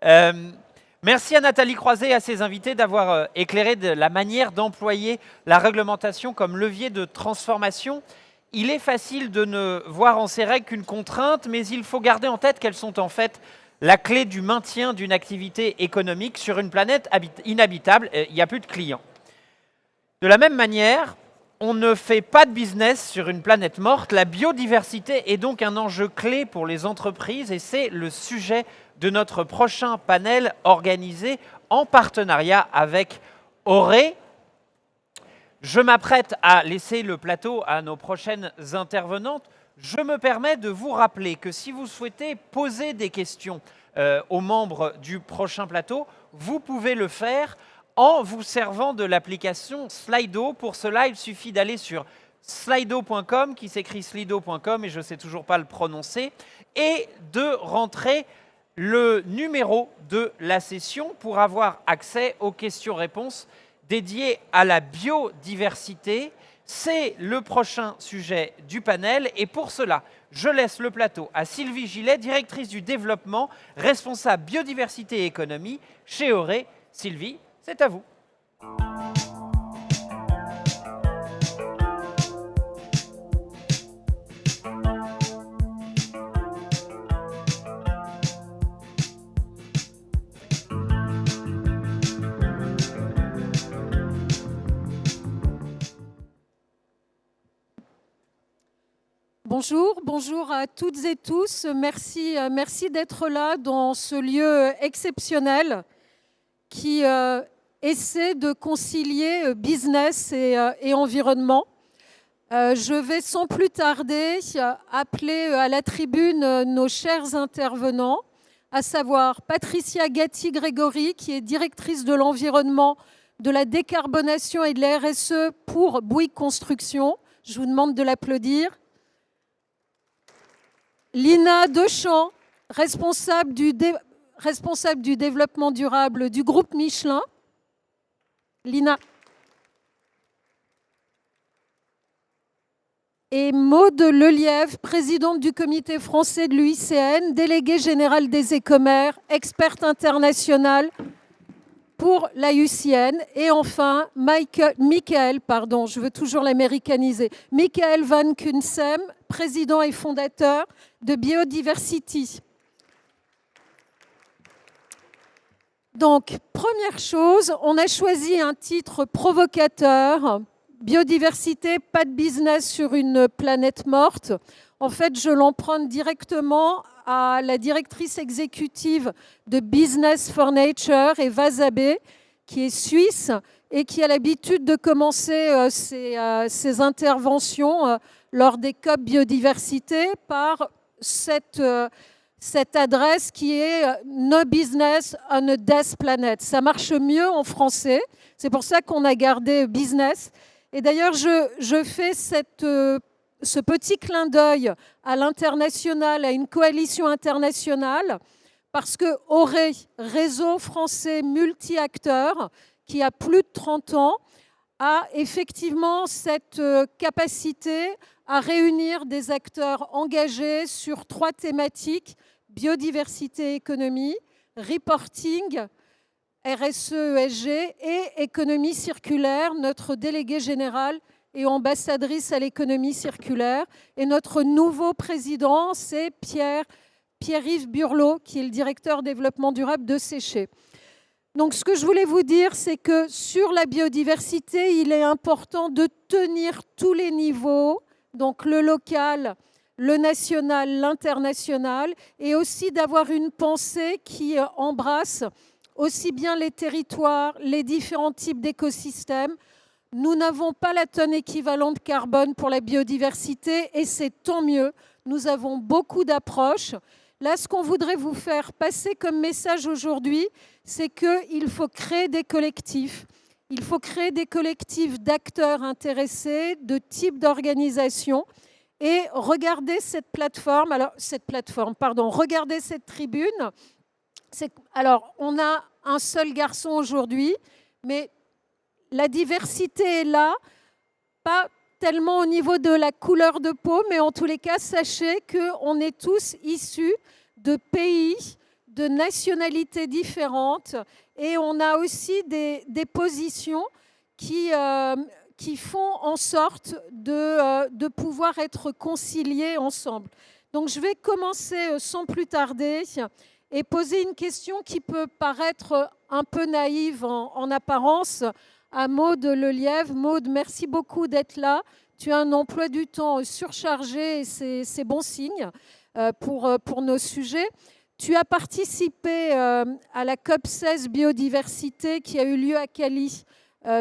Euh, Merci à Nathalie Croiset et à ses invités d'avoir éclairé de la manière d'employer la réglementation comme levier de transformation. Il est facile de ne voir en ces règles qu'une contrainte, mais il faut garder en tête qu'elles sont en fait la clé du maintien d'une activité économique sur une planète inhabitable. Il n'y a plus de clients. De la même manière, on ne fait pas de business sur une planète morte. La biodiversité est donc un enjeu clé pour les entreprises et c'est le sujet de notre prochain panel organisé en partenariat avec Auré. Je m'apprête à laisser le plateau à nos prochaines intervenantes. Je me permets de vous rappeler que si vous souhaitez poser des questions aux membres du prochain plateau, vous pouvez le faire en vous servant de l'application Slido. Pour cela, il suffit d'aller sur slido.com, qui s'écrit slido.com, et je ne sais toujours pas le prononcer, et de rentrer le numéro de la session pour avoir accès aux questions-réponses dédiées à la biodiversité. C'est le prochain sujet du panel et pour cela, je laisse le plateau à Sylvie Gillet, directrice du développement, responsable biodiversité et économie chez Auré. Sylvie, c'est à vous. Bonjour à toutes et tous. Merci d'être là dans ce lieu exceptionnel qui essaie de concilier business et environnement. Je vais sans plus tarder appeler à la tribune nos chers intervenants, à savoir Patricia Gatti-Grégory, qui est directrice de l'environnement, de la décarbonation et de la RSE pour Bouygues Construction. Je vous demande de l'applaudir. Lina Dechamps, responsable du développement durable du groupe Michelin. Lina. Et Maude Lelièvre, présidente du comité français de l'UICN, déléguée générale des Écomères, experte internationale pour la UCN. Et enfin, Michael, je veux toujours l'américaniser, Michael Van Kunsem, président et fondateur de Biodiversity. Donc, première chose, on a choisi un titre provocateur, Biodiversité, pas de business sur une planète morte. En fait, je l'emprunte directement à la directrice exécutive de Business for Nature, Eva Zabé, qui est suisse et qui a l'habitude de commencer ses interventions lors des COP biodiversité par cette adresse qui est « No business on a death planet ». Ça marche mieux en français, c'est pour ça qu'on a gardé « business ». Et d'ailleurs, je fais ce petit clin d'œil à l'international, à une coalition internationale, parce que Auré, réseau français multi-acteurs, qui a plus de 30 ans, a effectivement cette capacité à réunir des acteurs engagés sur 3 thématiques, biodiversité et économie, reporting, RSE, ESG et économie circulaire. Notre déléguée générale et ambassadrice à l'économie circulaire. Et notre nouveau président, c'est Pierre-Yves Burlot, qui est le directeur développement durable de Séché. Donc, ce que je voulais vous dire, c'est que sur la biodiversité, il est important de tenir tous les niveaux, donc le local, le national, l'international, et aussi d'avoir une pensée qui embrasse aussi bien les territoires, les différents types d'écosystèmes. Nous n'avons pas la tonne équivalente carbone pour la biodiversité, et c'est tant mieux. Nous avons beaucoup d'approches. Là, ce qu'on voudrait vous faire passer comme message aujourd'hui, c'est qu'il faut créer des collectifs. Il faut créer des collectifs d'acteurs intéressés, de types d'organisations. Et regardez cette plateforme, regardez cette tribune. Alors, on a un seul garçon aujourd'hui, mais la diversité est là, pas tellement au niveau de la couleur de peau, mais en tous les cas, sachez qu'on est tous issus de pays, de nationalités différentes et on a aussi des positions qui font en sorte de pouvoir être conciliées ensemble. Donc je vais commencer sans plus tarder et poser une question qui peut paraître un peu naïve en apparence à Maude Lelièvre. Maude, merci beaucoup d'être là. Tu as un emploi du temps surchargé et c'est bon signe pour nos sujets. Tu as participé à la COP16 biodiversité qui a eu lieu à Cali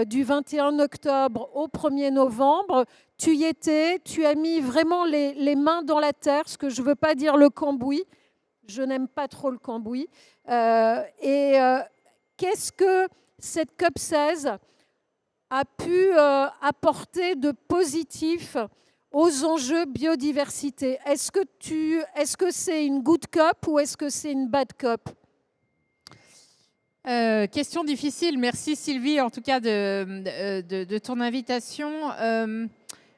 du 21 octobre au 1er novembre. Tu y étais, tu as mis vraiment les mains dans la terre, ce que je ne veux pas dire le cambouis. Je n'aime pas trop le cambouis. Qu'est-ce que cette COP16 a pu apporter de positif aux enjeux biodiversité? Est-ce que c'est une good COP ou est-ce que c'est une bad COP? Question difficile. Merci Sylvie, en tout cas, de ton invitation.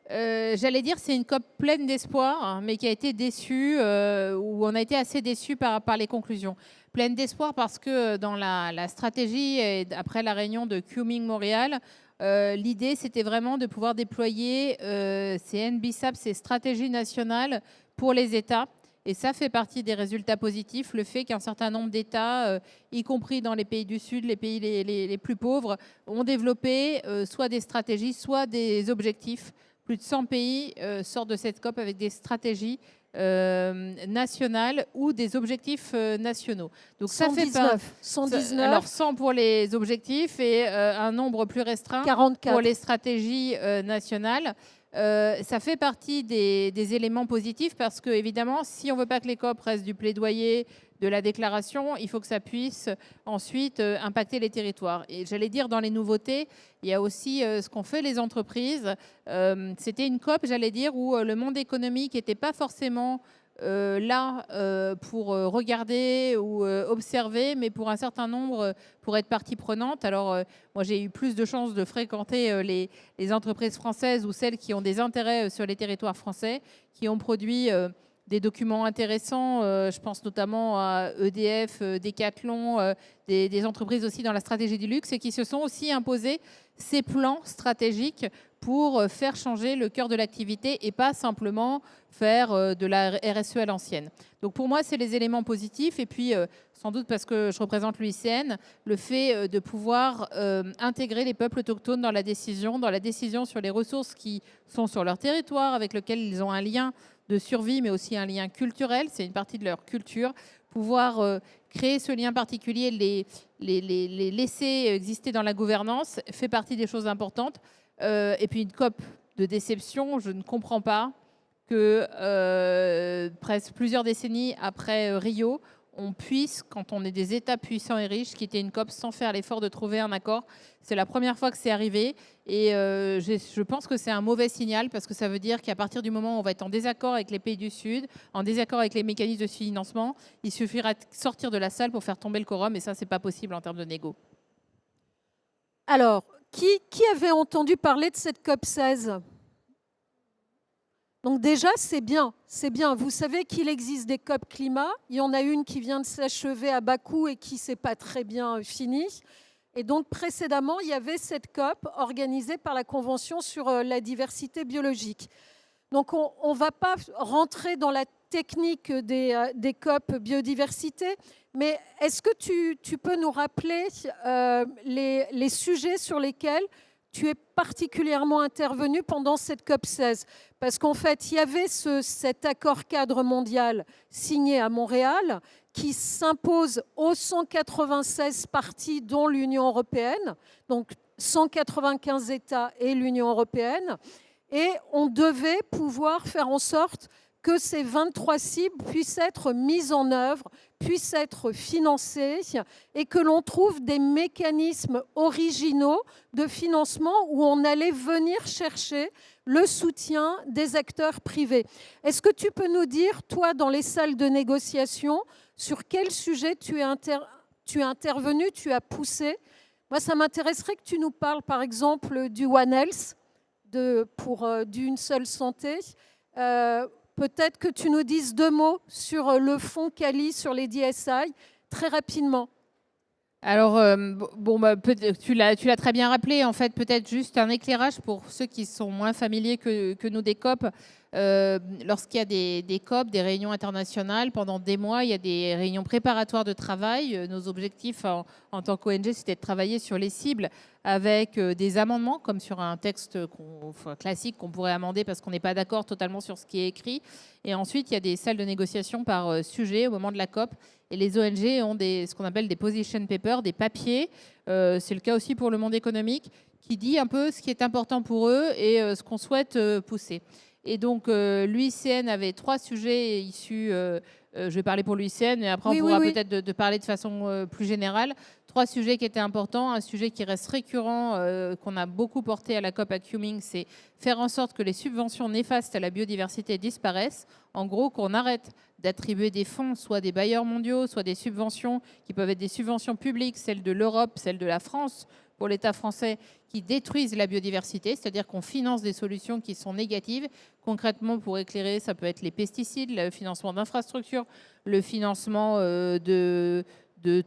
J'allais dire c'est une COP pleine d'espoir, hein, mais qui a été déçue, où on a été assez déçus par les conclusions. Pleine d'espoir parce que dans la stratégie, et après la réunion de Kunming-Montréal, l'idée, c'était vraiment de pouvoir déployer ces NBSAP, ces stratégies nationales pour les États. Et ça fait partie des résultats positifs, le fait qu'un certain nombre d'États, y compris dans les pays du Sud, les pays les plus pauvres, ont développé soit des stratégies, soit des objectifs. Plus de 100 pays sortent de cette COP avec des stratégies nationales ou des objectifs nationaux. Donc 119. Alors 100 pour les objectifs et un nombre plus restreint 44. pour les stratégies nationales. Ça fait partie des éléments positifs parce que, évidemment, si on ne veut pas que les COP restent du plaidoyer, de la déclaration, il faut que ça puisse ensuite impacter les territoires. Et j'allais dire, dans les nouveautés, il y a aussi ce qu'ont fait les entreprises. C'était une COP, j'allais dire, où le monde économique n'était pas forcément là pour regarder ou observer, mais pour un certain nombre, pour être partie prenante. Alors, moi, j'ai eu plus de chances de fréquenter les entreprises françaises ou celles qui ont des intérêts sur les territoires français, qui ont produit des documents intéressants. Je pense notamment à EDF, Decathlon, des entreprises aussi dans la stratégie du luxe et qui se sont aussi imposés ces plans stratégiques pour faire changer le cœur de l'activité et pas simplement faire de la RSE à l'ancienne. Donc pour moi, c'est les éléments positifs. Et puis, sans doute parce que je représente l'UICN, le fait de pouvoir intégrer les peuples autochtones dans la décision sur les ressources qui sont sur leur territoire, avec lesquelles ils ont un lien de survie, mais aussi un lien culturel. C'est une partie de leur culture. Pouvoir créer ce lien particulier, les laisser exister dans la gouvernance, fait partie des choses importantes. Et puis une COP de déception, je ne comprends pas que presque plusieurs décennies après Rio, on puisse, quand on est des États puissants et riches, quitter une COP sans faire l'effort de trouver un accord. C'est la première fois que c'est arrivé et je pense que c'est un mauvais signal parce que ça veut dire qu'à partir du moment où on va être en désaccord avec les pays du Sud, en désaccord avec les mécanismes de financement, il suffira de sortir de la salle pour faire tomber le quorum et ça, c'est pas possible en termes de négo. Alors, qui avait entendu parler de cette COP16? Donc déjà, c'est bien, c'est bien. Vous savez qu'il existe des COP climat. Il y en a une qui vient de s'achever à Bakou et qui ne s'est pas très bien finie. Et donc précédemment, il y avait cette COP organisée par la Convention sur la diversité biologique. Donc on ne va pas rentrer dans la technique des COP biodiversité, mais est-ce que tu peux nous rappeler les sujets sur lesquels tu es particulièrement intervenu pendant cette COP16? Parce qu'en fait, il y avait cet accord cadre mondial signé à Montréal qui s'impose aux 196 parties, dont l'Union européenne, donc 195 États et l'Union européenne. Et on devait pouvoir faire en sorte que ces 23 cibles puissent être mises en œuvre, puissent être financées et que l'on trouve des mécanismes originaux de financement où on allait venir chercher le soutien des acteurs privés. Est-ce que tu peux nous dire, toi, dans les salles de négociation, sur quel sujet tu es intervenu, tu as poussé? Moi, ça m'intéresserait que tu nous parles, par exemple, du One Health, pour d'une seule santé. Peut-être que tu nous dises 2 mots sur le fonds Cali, sur les DSI. très rapidement. Alors, tu l'as très bien rappelé. En fait, peut-être juste un éclairage pour ceux qui sont moins familiers que nous des COP. Lorsqu'il y a des COP, des réunions internationales, pendant des mois, il y a des réunions préparatoires de travail. Nos objectifs en tant qu'ONG, c'était de travailler sur les cibles avec des amendements, comme sur un texte classique qu'on pourrait amender parce qu'on n'est pas d'accord totalement sur ce qui est écrit. Et ensuite, il y a des salles de négociation par sujet au moment de la COP. Et les ONG ont ce qu'on appelle des position papers, des papiers. C'est le cas aussi pour le monde économique, qui dit un peu ce qui est important pour eux et ce qu'on souhaite pousser. Et donc, l'UICN avait 3 sujets issus, je vais parler pour l'UICN, mais après on pourra peut-être de parler de façon plus générale. 3 sujets qui étaient importants. Un sujet qui reste récurrent, qu'on a beaucoup porté à la COP à Kunming, c'est faire en sorte que les subventions néfastes à la biodiversité disparaissent. En gros, qu'on arrête d'attribuer des fonds, soit des bailleurs mondiaux, soit des subventions qui peuvent être des subventions publiques, celles de l'Europe, celles de la France, pour l'État français, qui détruisent la biodiversité, c'est-à-dire qu'on finance des solutions qui sont négatives. Concrètement, pour éclairer, ça peut être les pesticides, le financement d'infrastructures, le financement de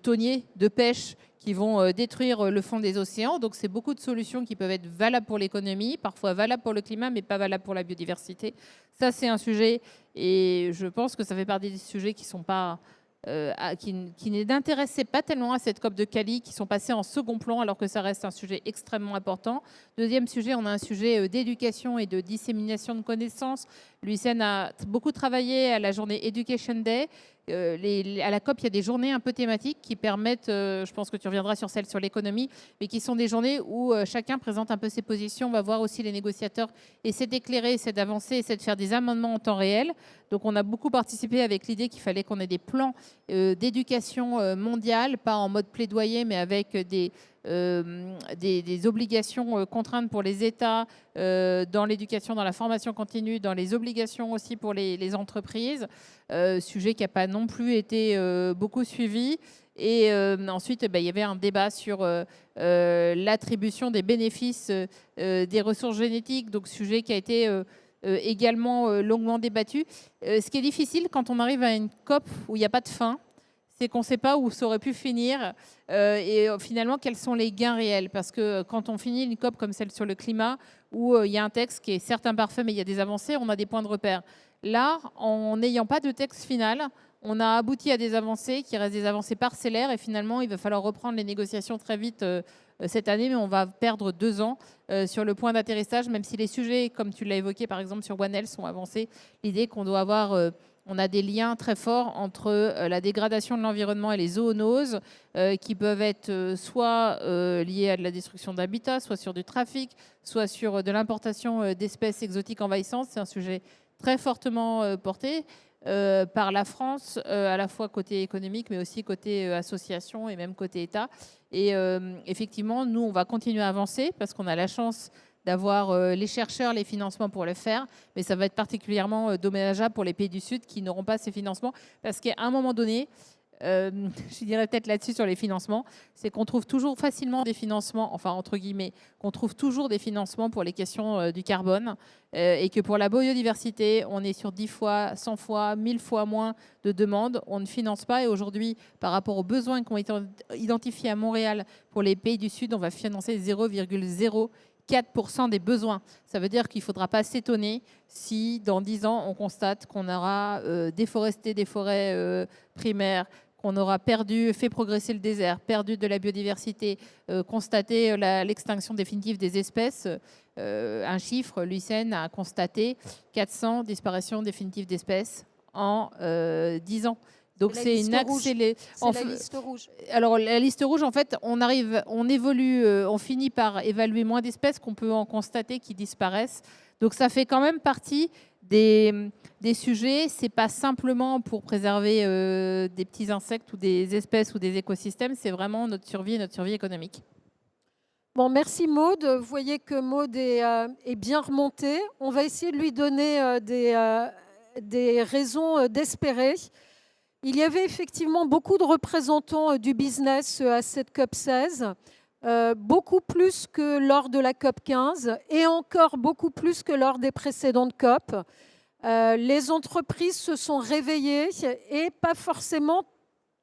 thoniers de pêche qui vont détruire le fond des océans. Donc, c'est beaucoup de solutions qui peuvent être valables pour l'économie, parfois valables pour le climat, mais pas valables pour la biodiversité. Ça, c'est un sujet, et je pense que ça fait partie des sujets qui sont pas... qui n'intéressaient pas tellement à cette COP de Cali, qui sont passés en second plan alors que ça reste un sujet extrêmement important. Deuxième sujet, on a un sujet d'éducation et de dissémination de connaissances. L'UICN a beaucoup travaillé à la journée Education Day. À la COP, il y a des journées un peu thématiques qui permettent, je pense que tu reviendras sur celle sur l'économie, mais qui sont des journées où chacun présente un peu ses positions. On va voir aussi les négociateurs essayer d'éclairer, essayer d'avancer, essayer de faire des amendements en temps réel. Donc on a beaucoup participé avec l'idée qu'il fallait qu'on ait des plans d'éducation mondiale, pas en mode plaidoyer, mais avec des obligations contraintes pour les États dans l'éducation, dans la formation continue, dans les obligations aussi pour les entreprises. Sujet qui n'a pas non plus été beaucoup suivi. Et ensuite, il y avait un débat sur l'attribution des bénéfices des ressources génétiques, donc sujet qui a été également longuement débattu. Ce qui est difficile quand on arrive à une COP où il n'y a pas de fin, c'est qu'on ne sait pas où ça aurait pu finir et finalement quels sont les gains réels. Parce que quand on finit une COP comme celle sur le climat, où il y a un texte qui est certes imparfait, mais il y a des avancées, on a des points de repère. Là, en n'ayant pas de texte final, on a abouti à des avancées qui restent des avancées parcellaires et finalement, il va falloir reprendre les négociations très vite cette année, mais on va perdre 2 ans sur le point d'atterrissage, même si les sujets, comme tu l'as évoqué par exemple sur One Health, sont avancés. L'idée qu'on doit avoir... on a des liens très forts entre la dégradation de l'environnement et les zoonoses qui peuvent être soit liées à de la destruction d'habitats, soit sur du trafic, soit sur de l'importation d'espèces exotiques envahissantes. C'est un sujet très fortement porté par la France, à la fois côté économique, mais aussi côté association et même côté État. Et effectivement, nous, on va continuer à avancer parce qu'on a la chance d'avoir les chercheurs, les financements pour le faire, mais ça va être particulièrement dommageable pour les pays du Sud qui n'auront pas ces financements, parce qu'à un moment donné, je dirais peut-être là-dessus sur les financements, c'est qu'on trouve toujours facilement des financements, enfin entre guillemets, qu'on trouve toujours des financements pour les questions du carbone, et que pour la biodiversité, on est sur 10 fois, 100 fois, 1000 fois moins de demandes, on ne finance pas, et aujourd'hui, par rapport aux besoins qui ont été identifiés à Montréal pour les pays du Sud, on va financer 0,04% des besoins. Ça veut dire qu'il ne faudra pas s'étonner si dans 10 ans, on constate qu'on aura déforesté des forêts primaires, qu'on aura fait progresser le désert, perdu de la biodiversité, constaté l'extinction définitive des espèces. Un chiffre, l'UICN a constaté 400 disparitions définitives d'espèces en 10 ans. Donc c'est une accélération. C'est la liste rouge. Alors la liste rouge, en fait, on évolue, on finit par évaluer moins d'espèces qu'on peut en constater qui disparaissent. Donc ça fait quand même partie des sujets. C'est pas simplement pour préserver des petits insectes ou des espèces ou des écosystèmes. C'est vraiment notre survie et notre survie économique. Bon, merci Maude. Vous voyez que Maude est bien remontée. On va essayer de lui donner des raisons d'espérer. Il y avait effectivement beaucoup de représentants du business à cette COP 16, beaucoup plus que lors de la COP 15 et encore beaucoup plus que lors des précédentes COP. Les entreprises se sont réveillées et pas forcément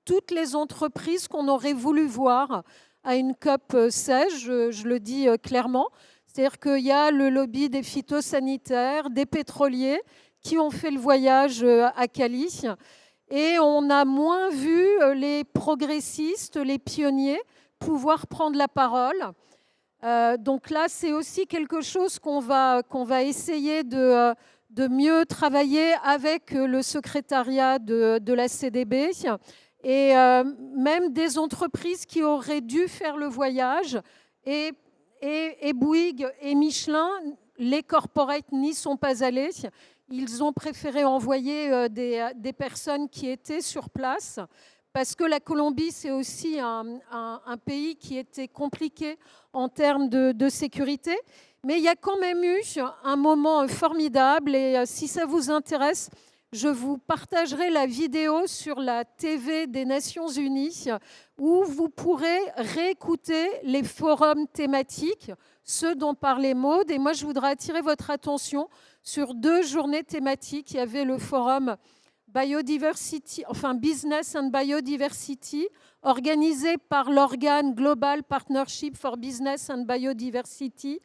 toutes les entreprises qu'on aurait voulu voir à une COP 16, je le dis clairement. C'est-à-dire qu'il y a le lobby des phytosanitaires, des pétroliers qui ont fait le voyage à Cali. Et on a moins vu les progressistes, les pionniers, pouvoir prendre la parole. Donc là, c'est aussi quelque chose qu'on va essayer de mieux travailler avec le secrétariat de la CDB et même des entreprises qui auraient dû faire le voyage. Et Bouygues et Michelin, les corporates n'y sont pas allés. Ils ont préféré envoyer des personnes qui étaient sur place parce que la Colombie, c'est aussi un pays qui était compliqué en termes de sécurité. Mais il y a quand même eu un moment formidable et si ça vous intéresse, je vous partagerai la vidéo sur la TV des Nations Unies où vous pourrez réécouter les forums thématiques, ceux dont parlait Maud. Et moi, je voudrais attirer votre attention sur 2 journées thématiques. Il y avait le forum Biodiversity, enfin Business and Biodiversity, organisé par l'organe Global Partnership for Business and Biodiversity,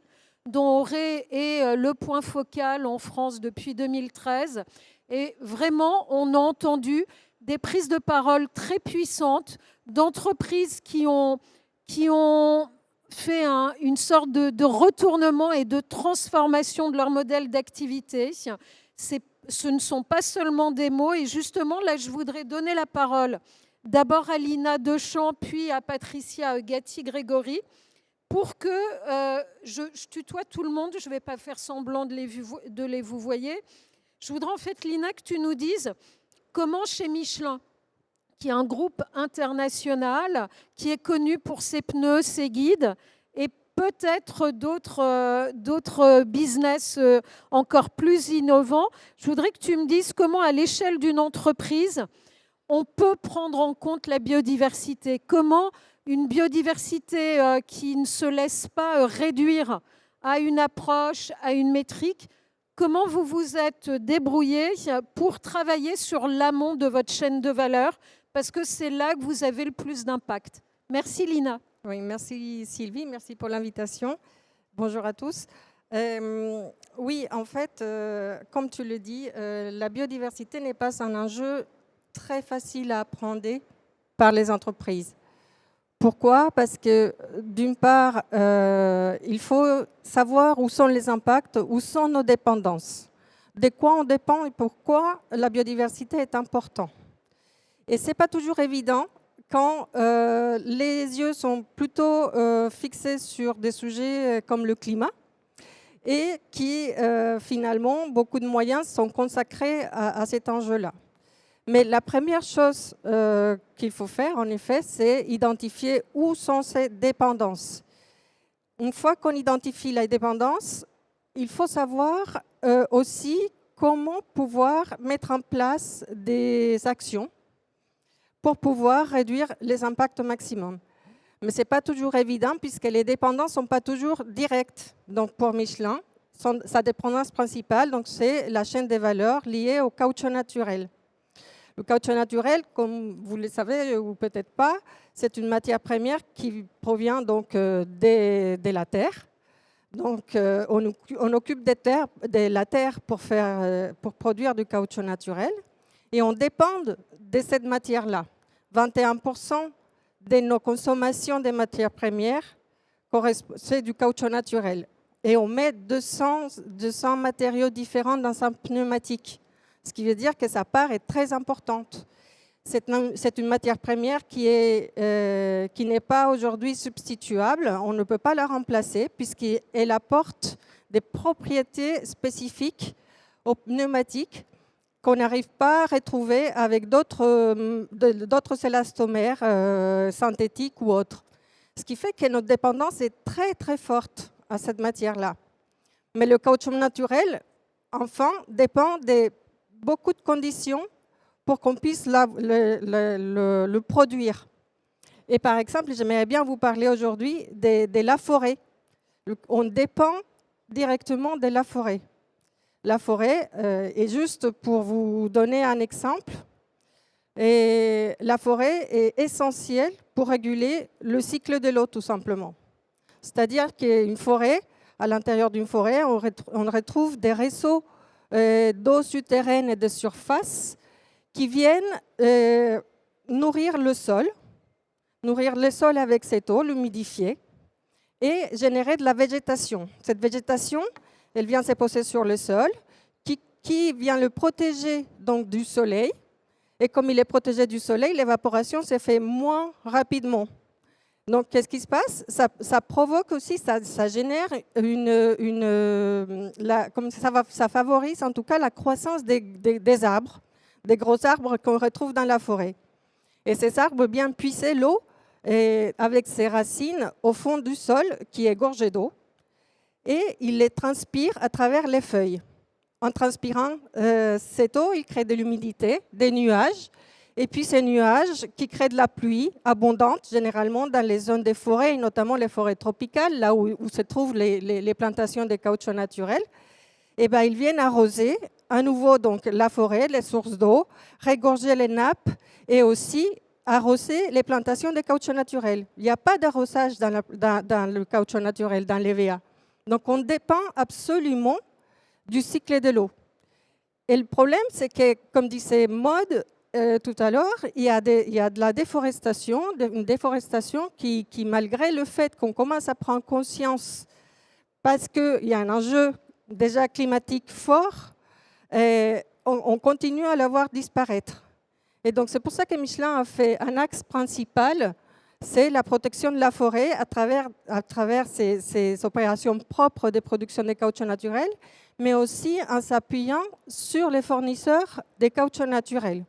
dont Auré est le point focal en France depuis 2013. Et vraiment, on a entendu des prises de parole très puissantes d'entreprises qui ont fait une sorte de retournement et de transformation de leur modèle d'activité. Ce ne sont pas seulement des mots. Et justement, là, je voudrais donner la parole d'abord à Lina Dechamps, puis à Patricia Gatti-Grégory, pour que je tutoie tout le monde. Je ne vais pas faire semblant de les vous voyez. Je voudrais en fait, Lina, que tu nous dises comment chez Michelin, qui est un groupe international, qui est connu pour ses pneus, ses guides, et peut-être d'autres business encore plus innovants, je voudrais que tu me dises comment, à l'échelle d'une entreprise, on peut prendre en compte la biodiversité. Comment une biodiversité qui ne se laisse pas réduire à une approche, à une métrique. Comment vous vous êtes débrouillé pour travailler sur l'amont de votre chaîne de valeur? Parce que c'est là que vous avez le plus d'impact. Merci Lina. Oui, merci Sylvie, merci pour l'invitation. Bonjour à tous. Oui, en fait, comme tu le dis, la biodiversité n'est pas un enjeu très facile à appréhender par les entreprises. Pourquoi? Parce que d'une part, il faut savoir où sont les impacts, où sont nos dépendances, de quoi on dépend et pourquoi la biodiversité est importante. Et ce n'est pas toujours évident quand les yeux sont plutôt fixés sur des sujets comme le climat et qui, finalement, beaucoup de moyens sont consacrés à cet enjeu-là. Mais la première chose qu'il faut faire, en effet, c'est identifier où sont ces dépendances. Une fois qu'on identifie la dépendance, il faut savoir aussi comment pouvoir mettre en place des actions pour pouvoir réduire les impacts au maximum. Mais ce n'est pas toujours évident puisque les dépendances ne sont pas toujours directes. Donc pour Michelin, sa dépendance principale, c'est la chaîne des valeurs liée au caoutchouc naturel. Le caoutchouc naturel, comme vous le savez ou peut-être pas, c'est une matière première qui provient donc de la terre. Donc on occupe de la terre pour produire du caoutchouc naturel et on dépend de cette matière-là. 21% de nos consommations de matières premières, c'est du caoutchouc naturel. Et on met 200 matériaux différents dans un pneumatique. Ce qui veut dire que sa part est très importante. C'est une matière première qui n'est pas aujourd'hui substituable. On ne peut pas la remplacer puisqu'elle apporte des propriétés spécifiques aux pneumatiques qu'on n'arrive pas à retrouver avec d'autres élastomères synthétiques ou autres. Ce qui fait que notre dépendance est très très forte à cette matière-là. Mais le caoutchouc naturel, enfin, dépend de beaucoup de conditions pour qu'on puisse le produire. Et par exemple, j'aimerais bien vous parler aujourd'hui de la forêt. On dépend directement de la forêt. La forêt, et juste pour vous donner un exemple, Et la forêt est essentielle pour réguler le cycle de l'eau, tout simplement. C'est-à-dire qu'une forêt, à l'intérieur d'une forêt, on retrouve des réseaux d'eau souterraine et de surface qui viennent nourrir le sol avec cette eau, l'humidifier et générer de la végétation. Cette végétation, elle vient se poser sur le sol, qui vient le protéger donc, du soleil. Et comme il est protégé du soleil, l'évaporation se fait moins rapidement. Donc, qu'est-ce qui se passe? Ça provoque aussi, ça génère ça favorise en tout cas la croissance des arbres, des gros arbres qu'on retrouve dans la forêt. Et ces arbres viennent puiser l'eau avec ses racines au fond du sol qui est gorgé d'eau. Et ils les transpirent à travers les feuilles. En transpirant cette eau, ils créent de l'humidité, des nuages. Et puis ces nuages qui créent de la pluie abondante, généralement dans les zones des forêts, et notamment les forêts tropicales, là où se trouvent les plantations de caoutchouc naturel, et ben, ils viennent arroser à nouveau donc, la forêt, les sources d'eau, régorger les nappes et aussi arroser les plantations de caoutchouc naturel. Il n'y a pas d'arrosage dans le caoutchouc naturel, dans l'EVA. Donc on dépend absolument du cycle de l'eau. Et le problème, c'est que, comme disait Maud tout à l'heure, il y a de la déforestation, une déforestation qui, malgré le fait qu'on commence à prendre conscience, parce qu'il y a un enjeu déjà climatique fort, on continue à la voir disparaître. Et donc, c'est pour ça que Michelin a fait un axe principal, c'est la protection de la forêt à travers ses opérations propres de production de caoutchouc naturel, mais aussi en s'appuyant sur les fournisseurs de caoutchouc naturel.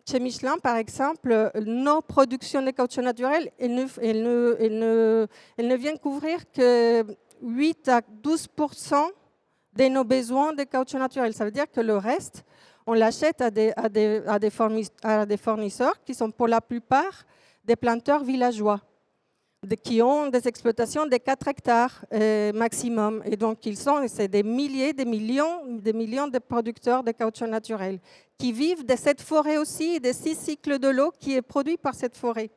Chez Michelin, par exemple, nos productions de caoutchouc naturel, elles ne viennent couvrir que 8 à 12% de nos besoins de caoutchouc naturel. Ça veut dire que le reste, on l'achète à des fournisseurs qui sont pour la plupart des planteurs villageois, qui ont des exploitations de 4 hectares maximum. Et donc, c'est des milliers, des millions de producteurs de caoutchouc naturel qui vivent de cette forêt aussi, des 6 cycles de l'eau qui est produit par cette forêt.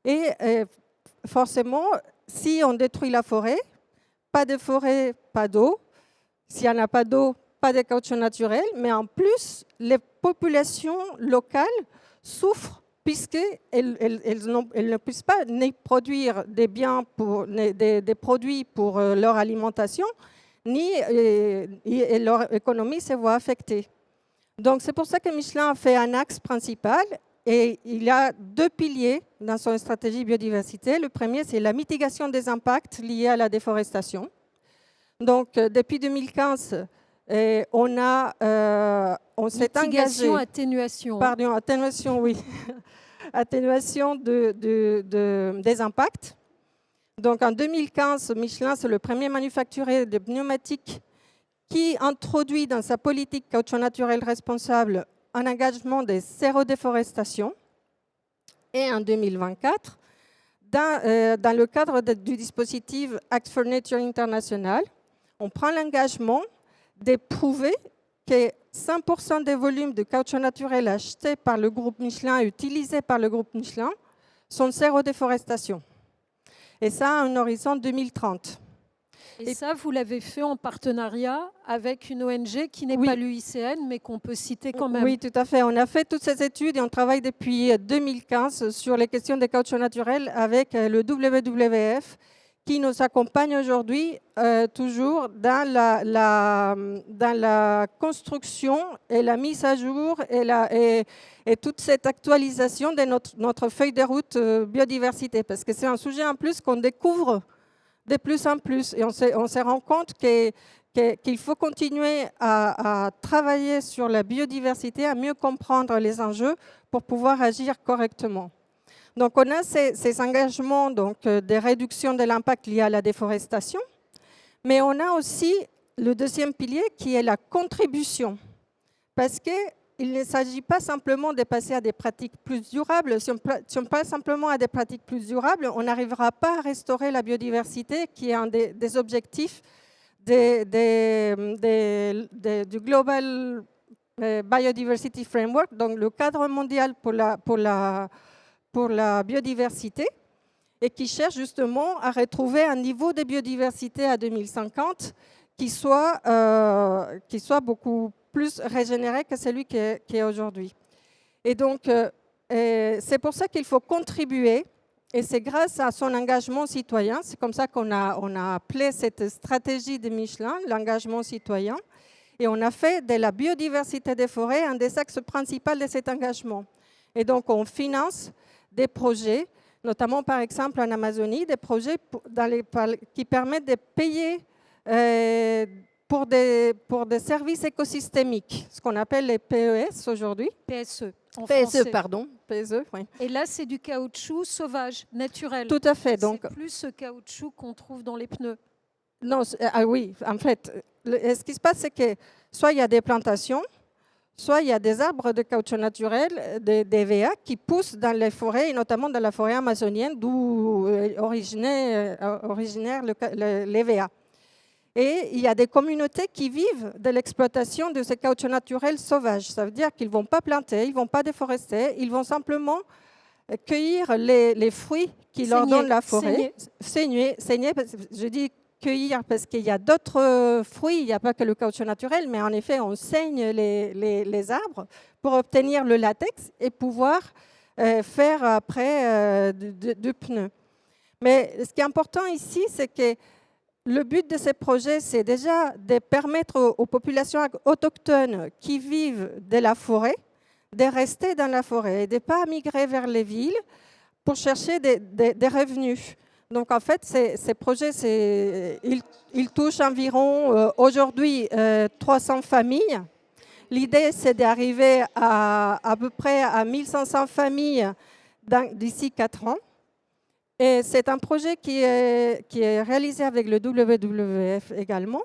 Et forcément, si on détruit la forêt, pas de forêt, pas d'eau. S'il n'y en a pas d'eau, pas de caoutchouc naturel. Mais en plus, les populations locales souffrent puisqu'elles ne puissent pas ni produire des produits pour leur alimentation, ni et leur économie se voit affectée. Donc c'est pour ça que Michelin a fait un axe principal et il y a 2 piliers dans son stratégie biodiversité. Le premier, c'est la mitigation des impacts liés à la déforestation. Donc depuis 2015, on s'est engagé... Atténuation. Pardon, atténuation, oui. Atténuation des impacts. Donc en 2015, Michelin, c'est le premier manufacturier de pneumatiques qui introduit dans sa politique caoutchouc naturel responsable un engagement de zéro déforestation. Et en 2024, dans le cadre du dispositif Act for Nature International, on prend l'engagement de prouver que 100% des volumes de caoutchouc naturel achetés par le groupe Michelin et utilisés par le groupe Michelin sont zéro déforestation. Et ça à un horizon 2030. Et ça, vous l'avez fait en partenariat avec une ONG qui n'est pas l'UICN, mais qu'on peut citer quand même. Oui, tout à fait. On a fait toutes ces études et on travaille depuis 2015 sur les questions des caoutchouc naturels avec le WWF qui nous accompagne aujourd'hui toujours dans la construction et la mise à jour et toute cette actualisation de notre feuille de route biodiversité. Parce que c'est un sujet en plus qu'on découvre de plus en plus. Et on se rend compte qu'il faut continuer à travailler sur la biodiversité, à mieux comprendre les enjeux pour pouvoir agir correctement. Donc, on a ces engagements de réduction de l'impact lié à la déforestation, mais on a aussi le deuxième pilier qui est la contribution. Parce qu'il ne s'agit pas simplement de passer à des pratiques plus durables. Si on passe simplement à des pratiques plus durables, on n'arrivera pas à restaurer la biodiversité, qui est un des objectifs du Global Biodiversity Framework, donc le cadre mondial pour la biodiversité, et qui cherche justement à retrouver un niveau de biodiversité à 2050 qui soit beaucoup plus régénéré que celui qui est aujourd'hui. Et donc, c'est pour ça qu'il faut contribuer, et c'est grâce à son engagement citoyen, c'est comme ça qu'on a appelé cette stratégie de Michelin, l'engagement citoyen, et on a fait de la biodiversité des forêts un des axes principaux de cet engagement. Et donc, on finance des projets, notamment par exemple en Amazonie, des projets qui permettent de payer pour des services écosystémiques, ce qu'on appelle les PES aujourd'hui. PSE. En PSE, français. pardon. PSE, oui. Et là, c'est du caoutchouc sauvage, naturel. Tout à fait. Donc, c'est plus ce caoutchouc qu'on trouve dans les pneus. Non, oui, en fait, ce qui se passe, c'est que soit il y a des plantations, soit il y a des arbres de caoutchouc naturel, des VA, qui poussent dans les forêts, et notamment dans la forêt amazonienne, d'où originaire les VA. Et il y a des communautés qui vivent de l'exploitation de ces caoutchoucs naturels sauvages. Ça veut dire qu'ils ne vont pas planter, ils ne vont pas déforester, ils vont simplement cueillir les fruits qui leur donnent la forêt. Saigner, je dis cueillir parce qu'il y a d'autres fruits, il n'y a pas que le caoutchouc naturel, mais en effet, on saigne les arbres pour obtenir le latex et pouvoir faire après du pneu. Mais ce qui est important ici, c'est que le but de ces projets, c'est déjà de permettre aux populations autochtones qui vivent de la forêt de rester dans la forêt et de ne pas migrer vers les villes pour chercher des revenus. Donc, en fait, ces projets, ils touchent environ, aujourd'hui, 300 familles. L'idée, c'est d'arriver à peu près à 1500 familles d'ici 4 ans. Et c'est un projet qui est réalisé avec le WWF également.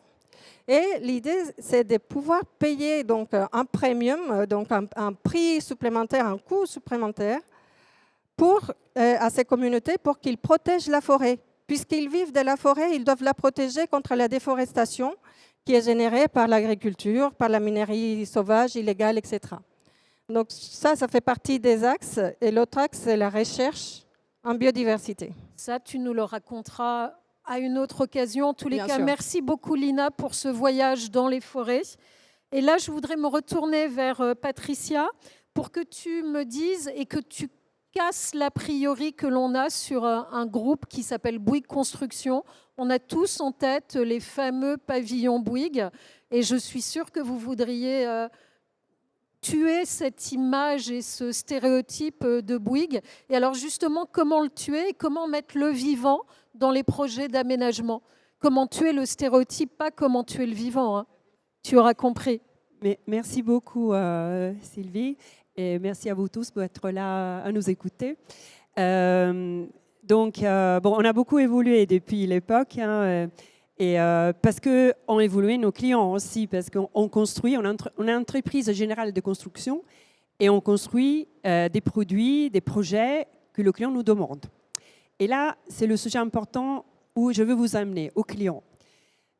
Et l'idée, c'est de pouvoir payer donc, un premium, donc un prix supplémentaire, un coût supplémentaire à ces communautés pour qu'ils protègent la forêt. Puisqu'ils vivent de la forêt, ils doivent la protéger contre la déforestation qui est générée par l'agriculture, par la minerie sauvage, illégale, etc. Donc ça fait partie des axes. Et l'autre axe, c'est la recherche en biodiversité. Ça, tu nous le raconteras à une autre occasion. En tous les Bien cas, sûr. merci beaucoup Lina pour ce voyage dans les forêts. Et là, je voudrais me retourner vers Patricia pour que tu me dises et que tu casses l'a priori que l'on a sur un groupe qui s'appelle Bouygues Construction. On a tous en tête les fameux pavillons Bouygues et je suis sûre que vous voudriez tuer cette image et ce stéréotype de Bouygues. Et alors justement, comment le tuer et comment mettre le vivant dans les projets d'aménagement? Comment tuer le stéréotype, pas comment tuer le vivant, hein. Tu auras compris. Mais merci beaucoup Sylvie et merci à vous tous pour être là à nous écouter. On a beaucoup évolué depuis l'époque, hein, et parce qu'on évolué nos clients aussi, parce qu'on construit, on est une entreprise générale de construction et on construit des produits, des projets que le client nous demande. Et là, c'est le sujet important où je veux vous amener aux clients.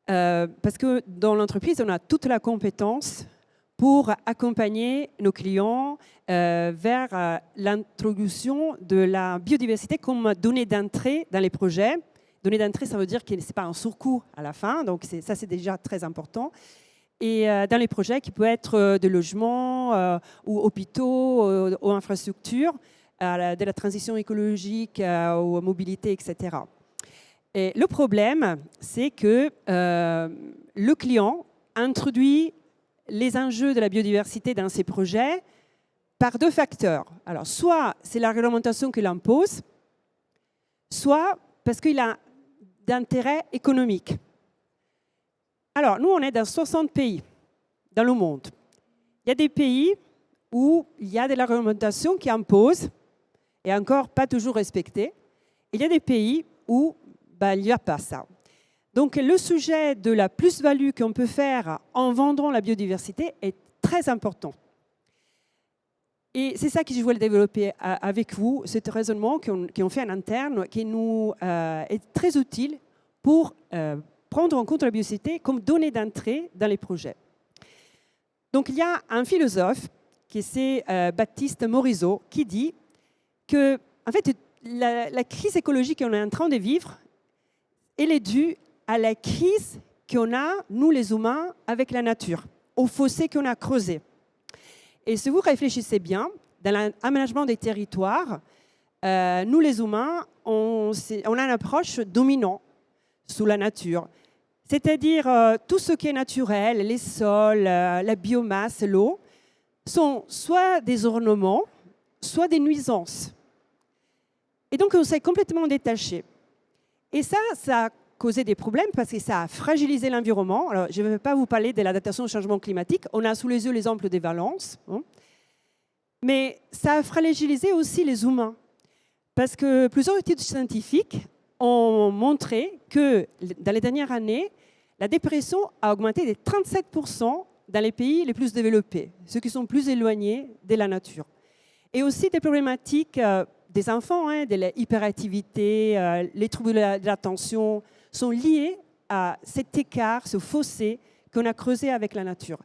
Parce que dans l'entreprise, on a toute la compétence pour accompagner nos clients vers l'introduction de la biodiversité comme donnée d'entrée dans les projets. Donnée d'entrée, ça veut dire que ce n'est pas un surcoût à la fin, donc ça c'est déjà très important. Et dans les projets qui peuvent être de logements ou hôpitaux ou infrastructures, de la transition écologique aux mobilités, etc. Et le problème, c'est que le client introduit les enjeux de la biodiversité dans ses projets par deux facteurs. Alors, soit c'est la réglementation qui l'impose, soit parce qu'il a d'intérêt économique. Alors, nous, on est dans 60 pays dans le monde. Il y a des pays où il y a de la réglementation qui impose et encore pas toujours respectée. Il y a des pays où il n'y a pas ça. Donc, le sujet de la plus-value qu'on peut faire en vendant la biodiversité est très important. Et c'est ça que je voulais développer avec vous, ce raisonnement qu'on fait en interne, qui nous est très utile pour prendre en compte la biodiversité comme donnée d'entrée dans les projets. Donc, il y a un philosophe, qui c'est Baptiste Morisot, qui dit que, en fait, la crise écologique qu'on est en train de vivre, elle est due à la crise qu'on a, nous les humains, avec la nature, au fossé qu'on a creusé. Et si vous réfléchissez bien, dans l'aménagement des territoires, nous les humains, on a une approche dominante sous la nature. C'est-à-dire tout ce qui est naturel, les sols, la biomasse, l'eau, sont soit des ornements, soit des nuisances. Et donc on s'est complètement détaché. Et ça a causé des problèmes parce que ça a fragilisé l'environnement. Alors, je ne vais pas vous parler de l'adaptation au changement climatique. On a sous les yeux l'exemple des Valences. Mais ça a fragilisé aussi les humains. Parce que plusieurs études scientifiques ont montré que dans les dernières années, la dépression a augmenté de 37% dans les pays les plus développés, ceux qui sont plus éloignés de la nature. Et aussi des problématiques des enfants, de l'hyperactivité, les troubles de l'attention, sont liés à cet écart, ce fossé qu'on a creusé avec la nature.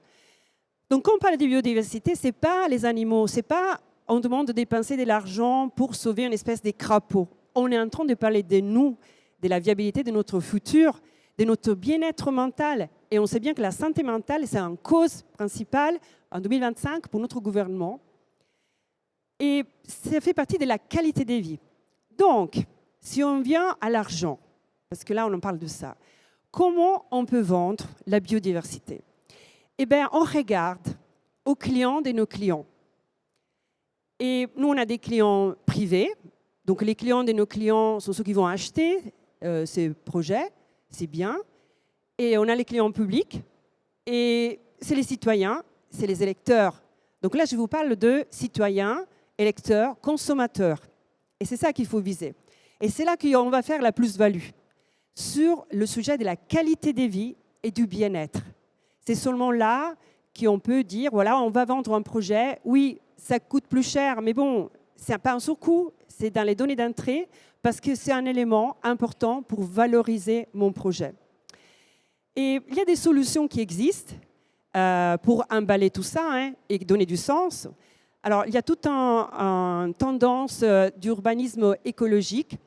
Donc quand on parle de biodiversité, ce n'est pas les animaux, c'est pas on demande de dépenser de l'argent pour sauver une espèce de crapaud. On est en train de parler de nous, de la viabilité de notre futur, de notre bien-être mental. Et on sait bien que la santé mentale, c'est une cause principale en 2025 pour notre gouvernement. Et ça fait partie de la qualité de vie. Donc, si on vient à l'argent, parce que là, on en parle de ça, comment on peut vendre la biodiversité? Eh bien, on regarde aux clients de nos clients. Et nous, on a des clients privés. Donc, les clients de nos clients sont ceux qui vont acheter ces projets. C'est bien. Et on a les clients publics. Et c'est les citoyens, c'est les électeurs. Donc là, je vous parle de citoyens, électeurs, consommateurs. Et c'est ça qu'il faut viser. Et c'est là qu'on va faire la plus-value sur le sujet de la qualité de vie et du bien-être. C'est seulement là qu'on peut dire, voilà, on va vendre un projet. Oui, ça coûte plus cher, mais bon, c'est pas un surcoût, c'est dans les données d'entrée parce que c'est un élément important pour valoriser mon projet. Et il y a des solutions qui existent pour emballer tout ça et donner du sens. Alors, il y a toute une tendance d'urbanisme écologique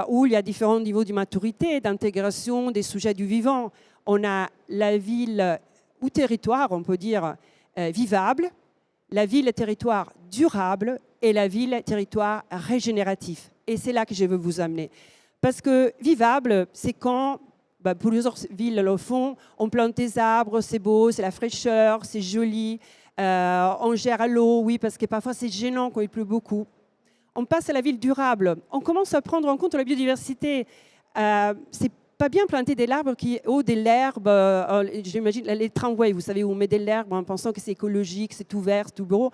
où il y a différents niveaux de maturité, d'intégration des sujets du vivant. On a la ville ou territoire, on peut dire, vivable, la ville et territoire durable et la ville et territoire régénératif. Et c'est là que je veux vous amener. Parce que vivable, c'est quand, plusieurs villes le font, on plante des arbres, c'est beau, c'est la fraîcheur, c'est joli, on gère l'eau, oui, parce que parfois c'est gênant quand il pleut beaucoup. On passe à la ville durable. On commence à prendre en compte la biodiversité. C'est pas bien planter des arbres qui ont de l'herbe, j'imagine les tramways, vous savez, où on met de l'herbe en pensant que c'est écologique, c'est tout vert, c'est tout beau.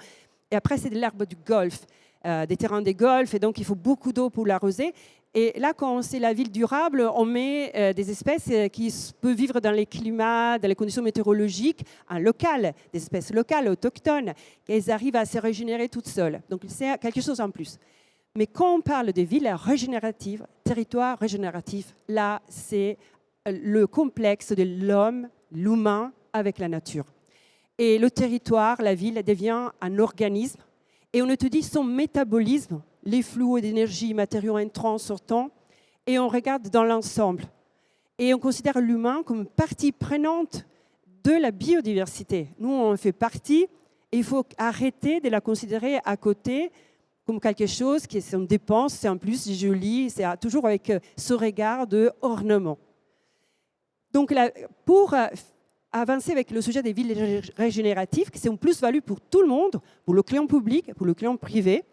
Et après, c'est de l'herbe du golf, des terrains de golf, et donc il faut beaucoup d'eau pour l'arroser. Et là, quand c'est la ville durable, on met des espèces qui peuvent vivre dans les climats, dans les conditions météorologiques locales, des espèces locales, autochtones, qu'elles arrivent à se régénérer toutes seules. Donc c'est quelque chose en plus. Mais quand on parle de villes régénératives, territoire régénératif, là, c'est le complexe de l'homme, l'humain, avec la nature. Et le territoire, la ville, devient un organisme. Et on étudie son métabolisme, les flux d'énergie, matériaux entrants, sortants, et on regarde dans l'ensemble. Et on considère l'humain comme partie prenante de la biodiversité. Nous, on en fait partie, et il faut arrêter de la considérer à côté comme quelque chose qui est en dépense, c'est en plus c'est joli, c'est toujours avec ce regard de ornement. Donc là, pour avancer avec le sujet des villes régénératives, c'est une plus-value pour tout le monde, pour le client public, pour le client privé,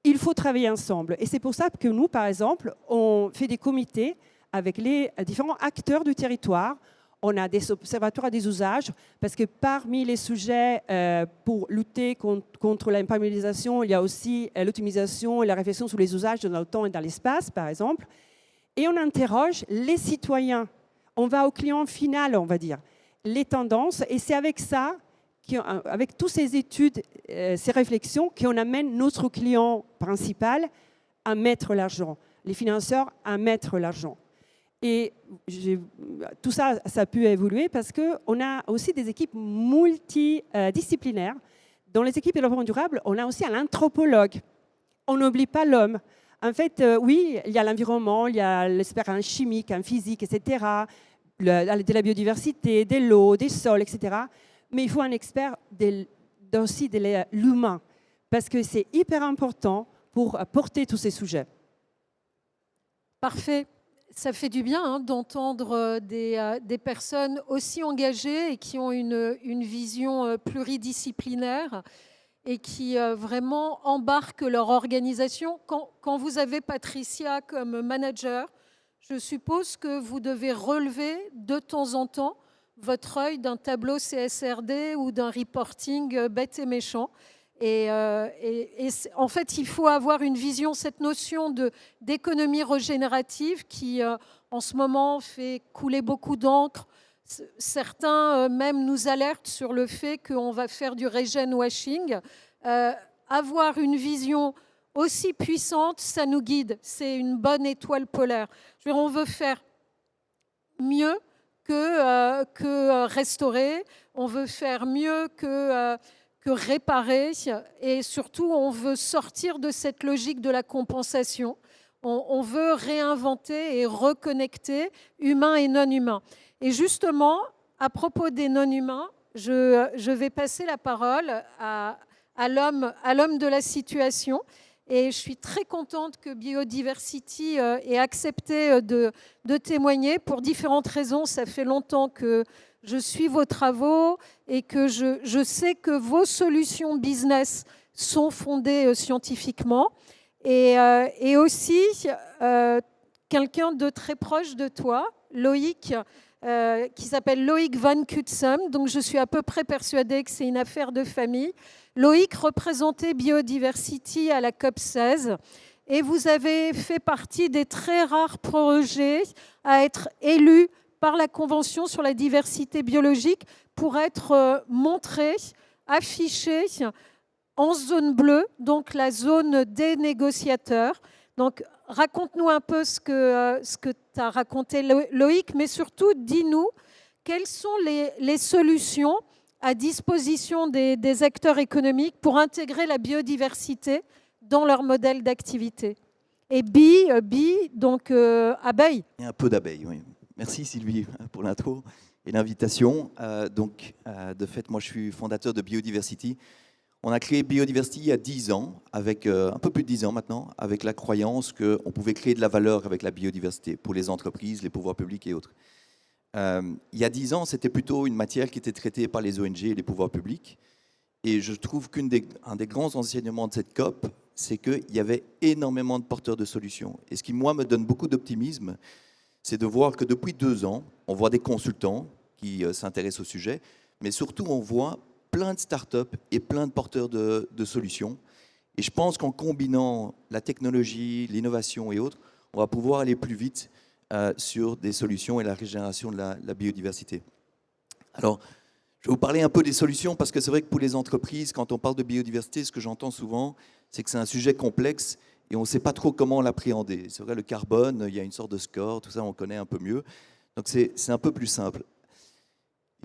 il faut travailler ensemble. Et c'est pour ça que nous, par exemple, on fait des comités avec les différents acteurs du territoire. On a des observatoires des usages, parce que parmi les sujets pour lutter contre l'imperméabilisation, il y a aussi l'optimisation et la réflexion sur les usages dans le temps et dans l'espace, par exemple. Et on interroge les citoyens. On va au client final, on va dire, les tendances. Et c'est avec ça, avec toutes ces études, ces réflexions, qu'on amène notre client principal à mettre l'argent, les financeurs à mettre l'argent. Et tout ça, ça a pu évoluer parce qu'on a aussi des équipes multidisciplinaires. Dans les équipes de développement durable, on a aussi un anthropologue. On n'oublie pas l'homme. En fait, oui, il y a l'environnement, il y a l'expert en chimique, en physique, etc., de la biodiversité, de l'eau, des sols, etc. Mais il faut un expert aussi de l'humain, parce que c'est hyper important pour porter tous ces sujets. Parfait. Ça fait du bien d'entendre des personnes aussi engagées et qui ont une vision pluridisciplinaire et qui vraiment embarquent leur organisation. Quand vous avez Patricia comme manager, je suppose que vous devez relever de temps en temps votre œil d'un tableau CSRD ou d'un reporting bête et méchant. Et en fait, il faut avoir une vision, cette notion d'économie régénérative qui, en ce moment, fait couler beaucoup d'encre. Certains même nous alertent sur le fait qu'on va faire du regen washing. Avoir une vision aussi puissante, ça nous guide. C'est une bonne étoile polaire. Je veux dire, on veut faire mieux que restaurer. On veut faire mieux que réparer. Et surtout, on veut sortir de cette logique de la compensation. On veut réinventer et reconnecter humains et non-humains. Et justement, à propos des non-humains, je vais passer la parole à l'homme de la situation. Et je suis très contente que Biodiversity ait accepté de témoigner pour différentes raisons. Ça fait longtemps que je suis vos travaux et que je sais que vos solutions business sont fondées scientifiquement. Et aussi, quelqu'un de très proche de toi, Loïc, qui s'appelle Loïc Van Cutsem. Donc, je suis à peu près persuadée que c'est une affaire de famille. Loïc représentait Biodiversity à la COP16 et vous avez fait partie des très rares projets à être élus par la Convention sur la diversité biologique pour être montré, affiché en zone bleue, donc la zone des négociateurs. Donc, raconte-nous un peu ce que tu as raconté, Loïc, mais surtout, dis-nous quelles sont les solutions à disposition des acteurs économiques pour intégrer la biodiversité dans leur modèle d'activité. Et donc abeille. Et un peu d'abeille, oui. Merci Sylvie pour l'intro et l'invitation. De fait, moi je suis fondateur de Biodiversity. On a créé Biodiversity il y a 10 ans, avec un peu plus de 10 ans maintenant, avec la croyance qu'on pouvait créer de la valeur avec la biodiversité pour les entreprises, les pouvoirs publics et autres. Il y a 10 ans, c'était plutôt une matière qui était traitée par les ONG et les pouvoirs publics. Et je trouve qu'un des grands enseignements de cette COP, c'est qu'il y avait énormément de porteurs de solutions. Et ce qui, moi, me donne beaucoup d'optimisme, c'est de voir que depuis 2 ans, on voit des consultants qui s'intéressent au sujet, mais surtout, on voit plein de startups et plein de porteurs de solutions. Et je pense qu'en combinant la technologie, l'innovation et autres, on va pouvoir aller plus vite sur des solutions et la régénération de la biodiversité. Alors, je vais vous parler un peu des solutions parce que c'est vrai que pour les entreprises, quand on parle de biodiversité, ce que j'entends souvent, c'est que c'est un sujet complexe et on ne sait pas trop comment l'appréhender. C'est vrai, le carbone, il y a une sorte de score, tout ça, on connaît un peu mieux. Donc, c'est un peu plus simple.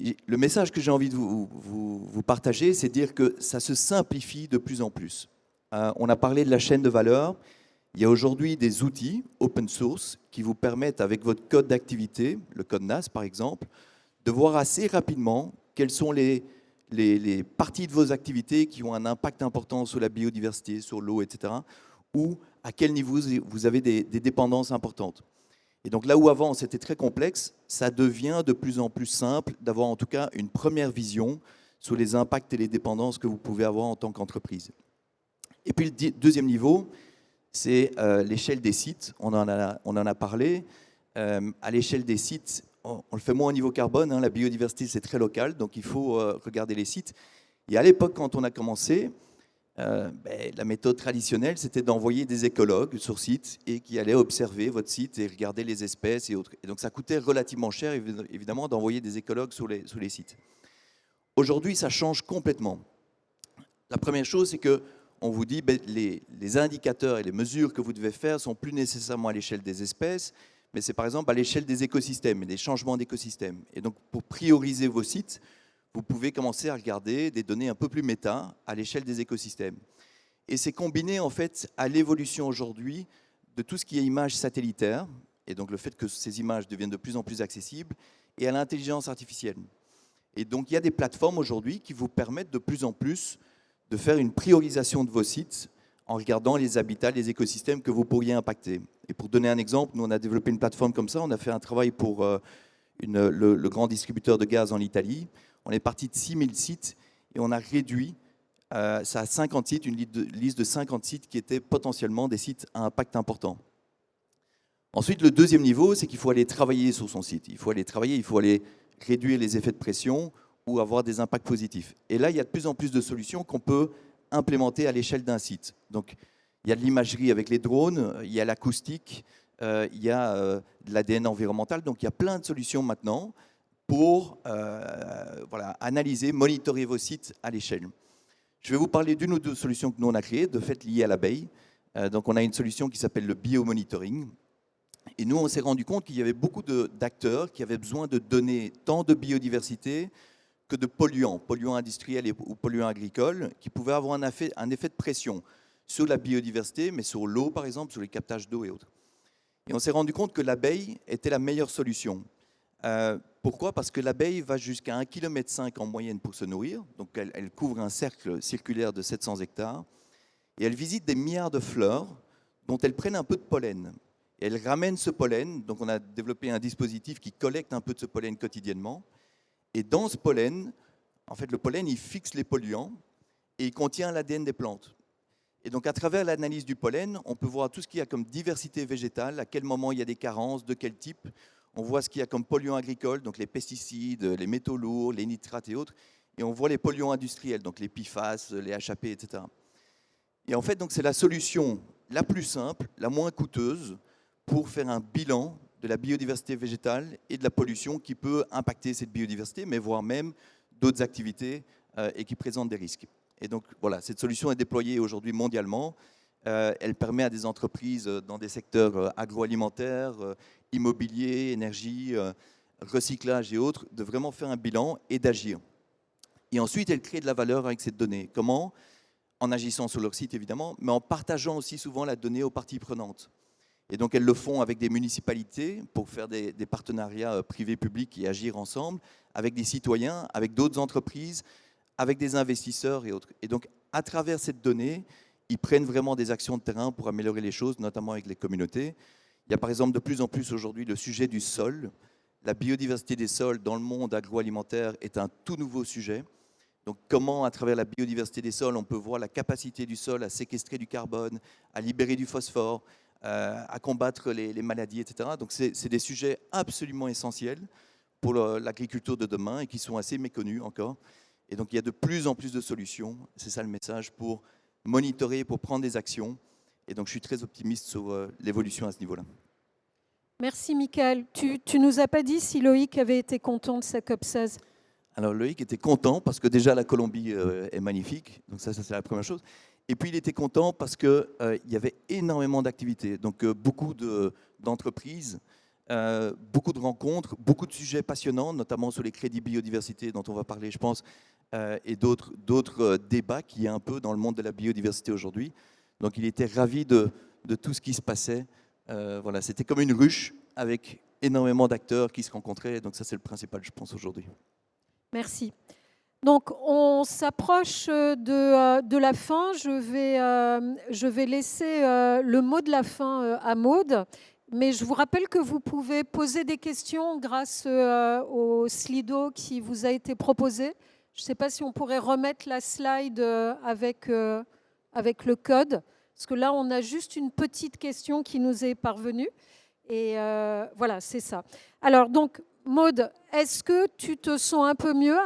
Et le message que j'ai envie de vous partager, c'est de dire que ça se simplifie de plus en plus. On a parlé de la chaîne de valeur. Il y a aujourd'hui des outils open source qui vous permettent, avec votre code d'activité, le code NAS par exemple, de voir assez rapidement quelles sont les parties de vos activités qui ont un impact important sur la biodiversité, sur l'eau, etc., ou à quel niveau vous avez des dépendances importantes. Et donc là où avant c'était très complexe, ça devient de plus en plus simple d'avoir en tout cas une première vision sur les impacts et les dépendances que vous pouvez avoir en tant qu'entreprise. Et puis le deuxième niveau, c'est l'échelle des sites. On en a parlé. À l'échelle des sites, on le fait moins au niveau carbone. La biodiversité, c'est très local, donc il faut regarder les sites. Et à l'époque, quand on a commencé, la méthode traditionnelle, c'était d'envoyer des écologues sur site et qui allaient observer votre site et regarder les espèces et autres. Et donc ça coûtait relativement cher, évidemment, d'envoyer des écologues sur les sites. Aujourd'hui, ça change complètement. La première chose, c'est que on vous dit les indicateurs et les mesures que vous devez faire sont plus nécessairement à l'échelle des espèces, mais c'est par exemple à l'échelle des écosystèmes et des changements d'écosystèmes. Et donc, pour prioriser vos sites, vous pouvez commencer à regarder des données un peu plus méta à l'échelle des écosystèmes. Et c'est combiné en fait à l'évolution aujourd'hui de tout ce qui est images satellitaires, et donc le fait que ces images deviennent de plus en plus accessibles, et à l'intelligence artificielle. Et donc il y a des plateformes aujourd'hui qui vous permettent de plus en plus de faire une priorisation de vos sites en regardant les habitats, les écosystèmes que vous pourriez impacter. Et pour donner un exemple, nous on a développé une plateforme comme ça, on a fait un travail pour le grand distributeur de gaz en Italie. On est parti de 6000 sites et on a réduit ça à 50 sites, une liste de 50 sites qui étaient potentiellement des sites à impact important. Ensuite, le deuxième niveau, c'est qu'il faut aller travailler sur son site. Il faut aller travailler, il faut aller réduire les effets de pression ou avoir des impacts positifs. Et là, il y a de plus en plus de solutions qu'on peut implémenter à l'échelle d'un site. Donc, il y a de l'imagerie avec les drones, il y a l'acoustique, il y a de l'ADN environnemental. Donc, il y a plein de solutions maintenant pour voilà, analyser, monitorer vos sites à l'échelle. Je vais vous parler d'une ou deux solutions que nous on a créées, de fait liées à l'abeille. Donc, on a une solution qui s'appelle le biomonitoring. Et nous, on s'est rendu compte qu'il y avait beaucoup d'acteurs qui avaient besoin de données tant de biodiversité que de polluants industriels ou polluants agricoles, qui pouvaient avoir un effet de pression sur la biodiversité, mais sur l'eau, par exemple, sur les captages d'eau et autres. Et on s'est rendu compte que l'abeille était la meilleure solution. Pourquoi? Parce que l'abeille va jusqu'à 1,5 km en moyenne pour se nourrir. Donc, elle couvre un cercle circulaire de 700 hectares. Et elle visite des milliards de fleurs dont elle prennent un peu de pollen. Et elle ramène ce pollen, donc on a développé un dispositif qui collecte un peu de ce pollen quotidiennement. Et dans ce pollen, en fait, le pollen, il fixe les polluants et il contient l'ADN des plantes. Et donc, à travers l'analyse du pollen, on peut voir tout ce qu'il y a comme diversité végétale, à quel moment il y a des carences, de quel type. On voit ce qu'il y a comme polluants agricoles, donc les pesticides, les métaux lourds, les nitrates et autres. Et on voit les polluants industriels, donc les PFAS, les HAP, etc. Et en fait, donc, c'est la solution la plus simple, la moins coûteuse, pour faire un bilan de la biodiversité végétale et de la pollution qui peut impacter cette biodiversité, mais voire même d'autres activités et qui présentent des risques. Et donc voilà, cette solution est déployée aujourd'hui mondialement. Elle permet à des entreprises dans des secteurs agroalimentaires, immobilier, énergie, recyclage et autres, de vraiment faire un bilan et d'agir. Et ensuite, elle crée de la valeur avec cette donnée. Comment? En agissant sur leur site, évidemment, mais en partageant aussi souvent la donnée aux parties prenantes. Et donc, elles le font avec des municipalités pour faire des partenariats privés-publics et agir ensemble, avec des citoyens, avec d'autres entreprises, avec des investisseurs et autres. Et donc, à travers cette donnée, ils prennent vraiment des actions de terrain pour améliorer les choses, notamment avec les communautés. Il y a par exemple de plus en plus aujourd'hui le sujet du sol. La biodiversité des sols dans le monde agroalimentaire est un tout nouveau sujet. Donc, comment, à travers la biodiversité des sols, on peut voir la capacité du sol à séquestrer du carbone, à libérer du phosphore, à combattre les maladies, etc. Donc, c'est des sujets absolument essentiels pour l'agriculture de demain et qui sont assez méconnus encore. Et donc, il y a de plus en plus de solutions, c'est ça le message, pour monitorer, pour prendre des actions. Et donc, je suis très optimiste sur l'évolution à ce niveau-là. Merci, Michael. Tu ne nous as pas dit si Loïc avait été content de sa COP16. Alors, Loïc était content parce que déjà, la Colombie est magnifique. Donc, ça c'est la première chose. Et puis, il était content parce qu'il y avait énormément d'activités. Donc, beaucoup d'entreprises, beaucoup de rencontres, beaucoup de sujets passionnants, notamment sur les crédits biodiversité dont on va parler, je pense, et d'autres débats qu'il y a un peu dans le monde de la biodiversité aujourd'hui. Donc, il était ravi de tout ce qui se passait. Voilà, c'était comme une ruche avec énormément d'acteurs qui se rencontraient. Donc, ça, c'est le principal, je pense, aujourd'hui. Merci. Donc, on s'approche de la fin. Je vais laisser le mot de la fin à Maude. Mais je vous rappelle que vous pouvez poser des questions grâce au Slido qui vous a été proposé. Je ne sais pas si on pourrait remettre la slide avec le code. Parce que là, on a juste une petite question qui nous est parvenue. Et voilà, c'est ça. Alors, donc, Maude, est-ce que tu te sens un peu mieux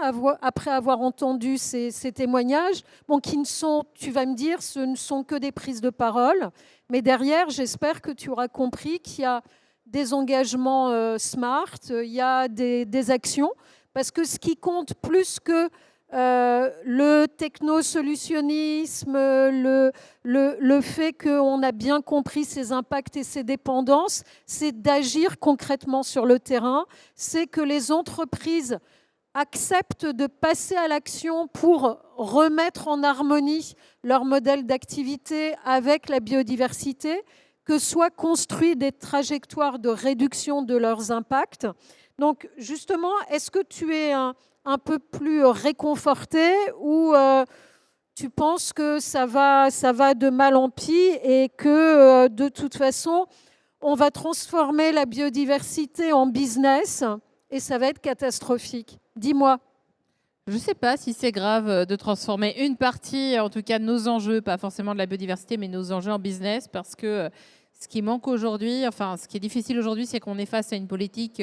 après avoir entendu ces témoignages, bon, qui ne sont, tu vas me dire, ce ne sont que des prises de parole, mais derrière, j'espère que tu auras compris qu'il y a des engagements smart, il y a des actions, parce que ce qui compte plus que le technosolutionnisme, le fait qu'on a bien compris ses impacts et ses dépendances, c'est d'agir concrètement sur le terrain, c'est que les entreprises acceptent de passer à l'action pour remettre en harmonie leur modèle d'activité avec la biodiversité, que soient construites des trajectoires de réduction de leurs impacts. Donc justement, est-ce que tu es un peu plus réconforté ou tu penses que ça va de mal en pis et que de toute façon, on va transformer la biodiversité en business et ça va être catastrophique? Dis-moi. Je ne sais pas si c'est grave de transformer une partie, en tout cas de nos enjeux, pas forcément de la biodiversité, mais nos enjeux en business, parce que ce qui manque aujourd'hui, enfin ce qui est difficile aujourd'hui, c'est qu'on est face à une politique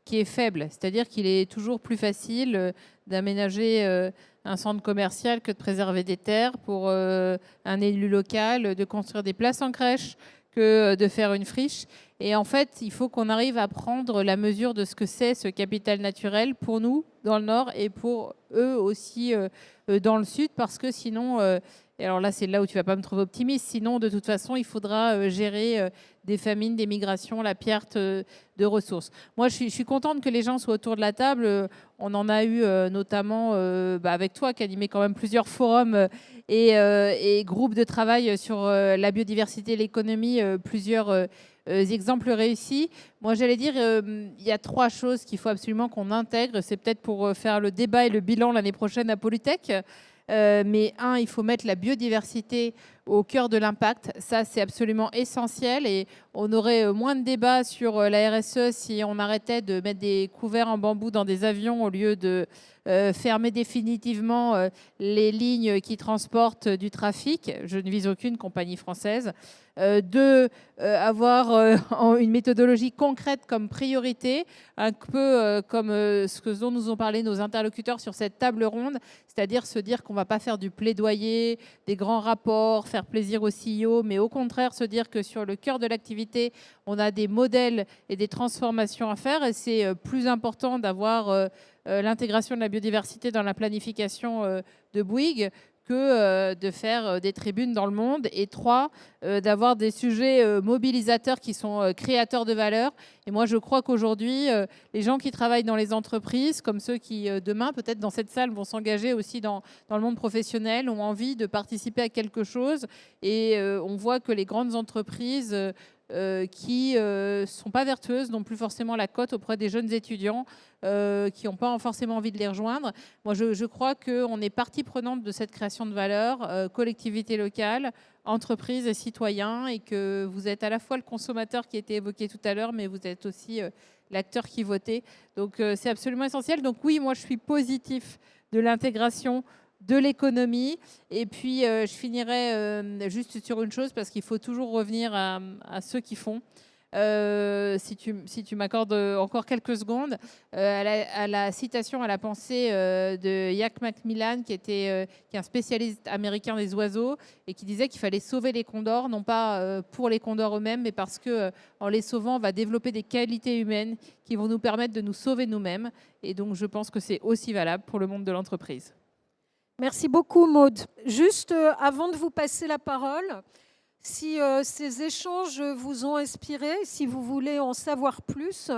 qui est faible. C'est-à-dire qu'il est toujours plus facile d'aménager un centre commercial que de préserver des terres pour un élu local, de construire des places en crèche, que de faire une friche. Et en fait, il faut qu'on arrive à prendre la mesure de ce que c'est ce capital naturel pour nous dans le Nord et pour eux aussi dans le Sud, parce que sinon, et alors là c'est là où tu vas pas me trouver optimiste, sinon de toute façon il faudra gérer des famines, des migrations, la perte de ressources. Moi je suis contente que les gens soient autour de la table. On en a eu notamment avec toi qui animait quand même plusieurs forums et groupes de travail sur la biodiversité et l'économie, plusieurs exemples réussis. Moi, j'allais dire, il y a 3 choses qu'il faut absolument qu'on intègre. C'est peut-être pour faire le débat et le bilan l'année prochaine à Polytech. Mais il faut mettre la biodiversité au cœur de l'impact. Ça, c'est absolument essentiel. Et on aurait moins de débats sur la RSE si on arrêtait de mettre des couverts en bambou dans des avions au lieu de fermer définitivement les lignes qui transportent du trafic. Je ne vise aucune compagnie française. Avoir une méthodologie concrète comme priorité, un peu comme ce dont nous ont parlé nos interlocuteurs sur cette table ronde, c'est-à-dire se dire qu'on ne va pas faire du plaidoyer, des grands rapports, faire plaisir aux CEO, mais au contraire se dire que sur le cœur de l'activité, on a des modèles et des transformations à faire, et c'est plus important d'avoir l'intégration de la biodiversité dans la planification de Bouygues que de faire des tribunes dans le monde, et 3, d'avoir des sujets mobilisateurs qui sont créateurs de valeur. Et moi, je crois qu'aujourd'hui, les gens qui travaillent dans les entreprises, comme ceux qui, demain, peut-être dans cette salle, vont s'engager aussi dans le monde professionnel, ont envie de participer à quelque chose. Et on voit que les grandes entreprises qui ne sont pas vertueuses n'ont plus forcément la cote auprès des jeunes étudiants qui n'ont pas forcément envie de les rejoindre. Moi, je crois qu'on est partie prenante de cette création de valeur, collectivité locale, entreprises et citoyens, et que vous êtes à la fois le consommateur qui a été évoqué tout à l'heure, mais vous êtes aussi l'acteur qui votait. Donc, c'est absolument essentiel. Donc oui, moi, je suis positif de l'intégration de l'économie. Et puis, je finirai juste sur une chose, parce qu'il faut toujours revenir à ceux qui font. Si tu m'accordes encore quelques secondes, à la citation, à la pensée de Jack Macmillan, qui est un spécialiste américain des oiseaux, et qui disait qu'il fallait sauver les condors, non pas pour les condors eux-mêmes, mais parce que en les sauvant, on va développer des qualités humaines qui vont nous permettre de nous sauver nous-mêmes. Et donc, je pense que c'est aussi valable pour le monde de l'entreprise. Merci beaucoup, Maude. Juste avant de vous passer la parole, si ces échanges vous ont inspiré, si vous voulez en savoir plus,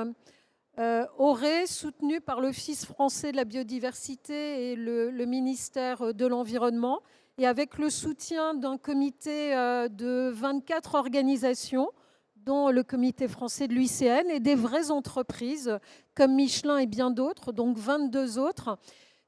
Auré, soutenu par l'Office français de la biodiversité et le ministère de l'Environnement, et avec le soutien d'un comité de 24 organisations, dont le comité français de l'UICN, et des vraies entreprises comme Michelin et bien d'autres, donc 22 autres.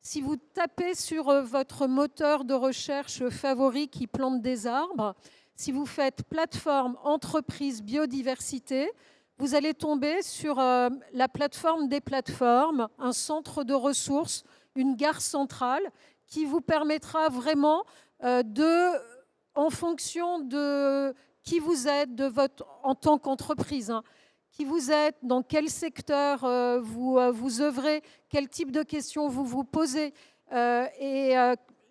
Si vous tapez sur votre moteur de recherche favori qui plante des arbres, si vous faites plateforme entreprise biodiversité, vous allez tomber sur la plateforme des plateformes, un centre de ressources, une gare centrale qui vous permettra vraiment en fonction de qui vous êtes, en tant qu'entreprise, qui vous êtes, dans quel secteur vous œuvrez, quel type de questions vous vous posez, et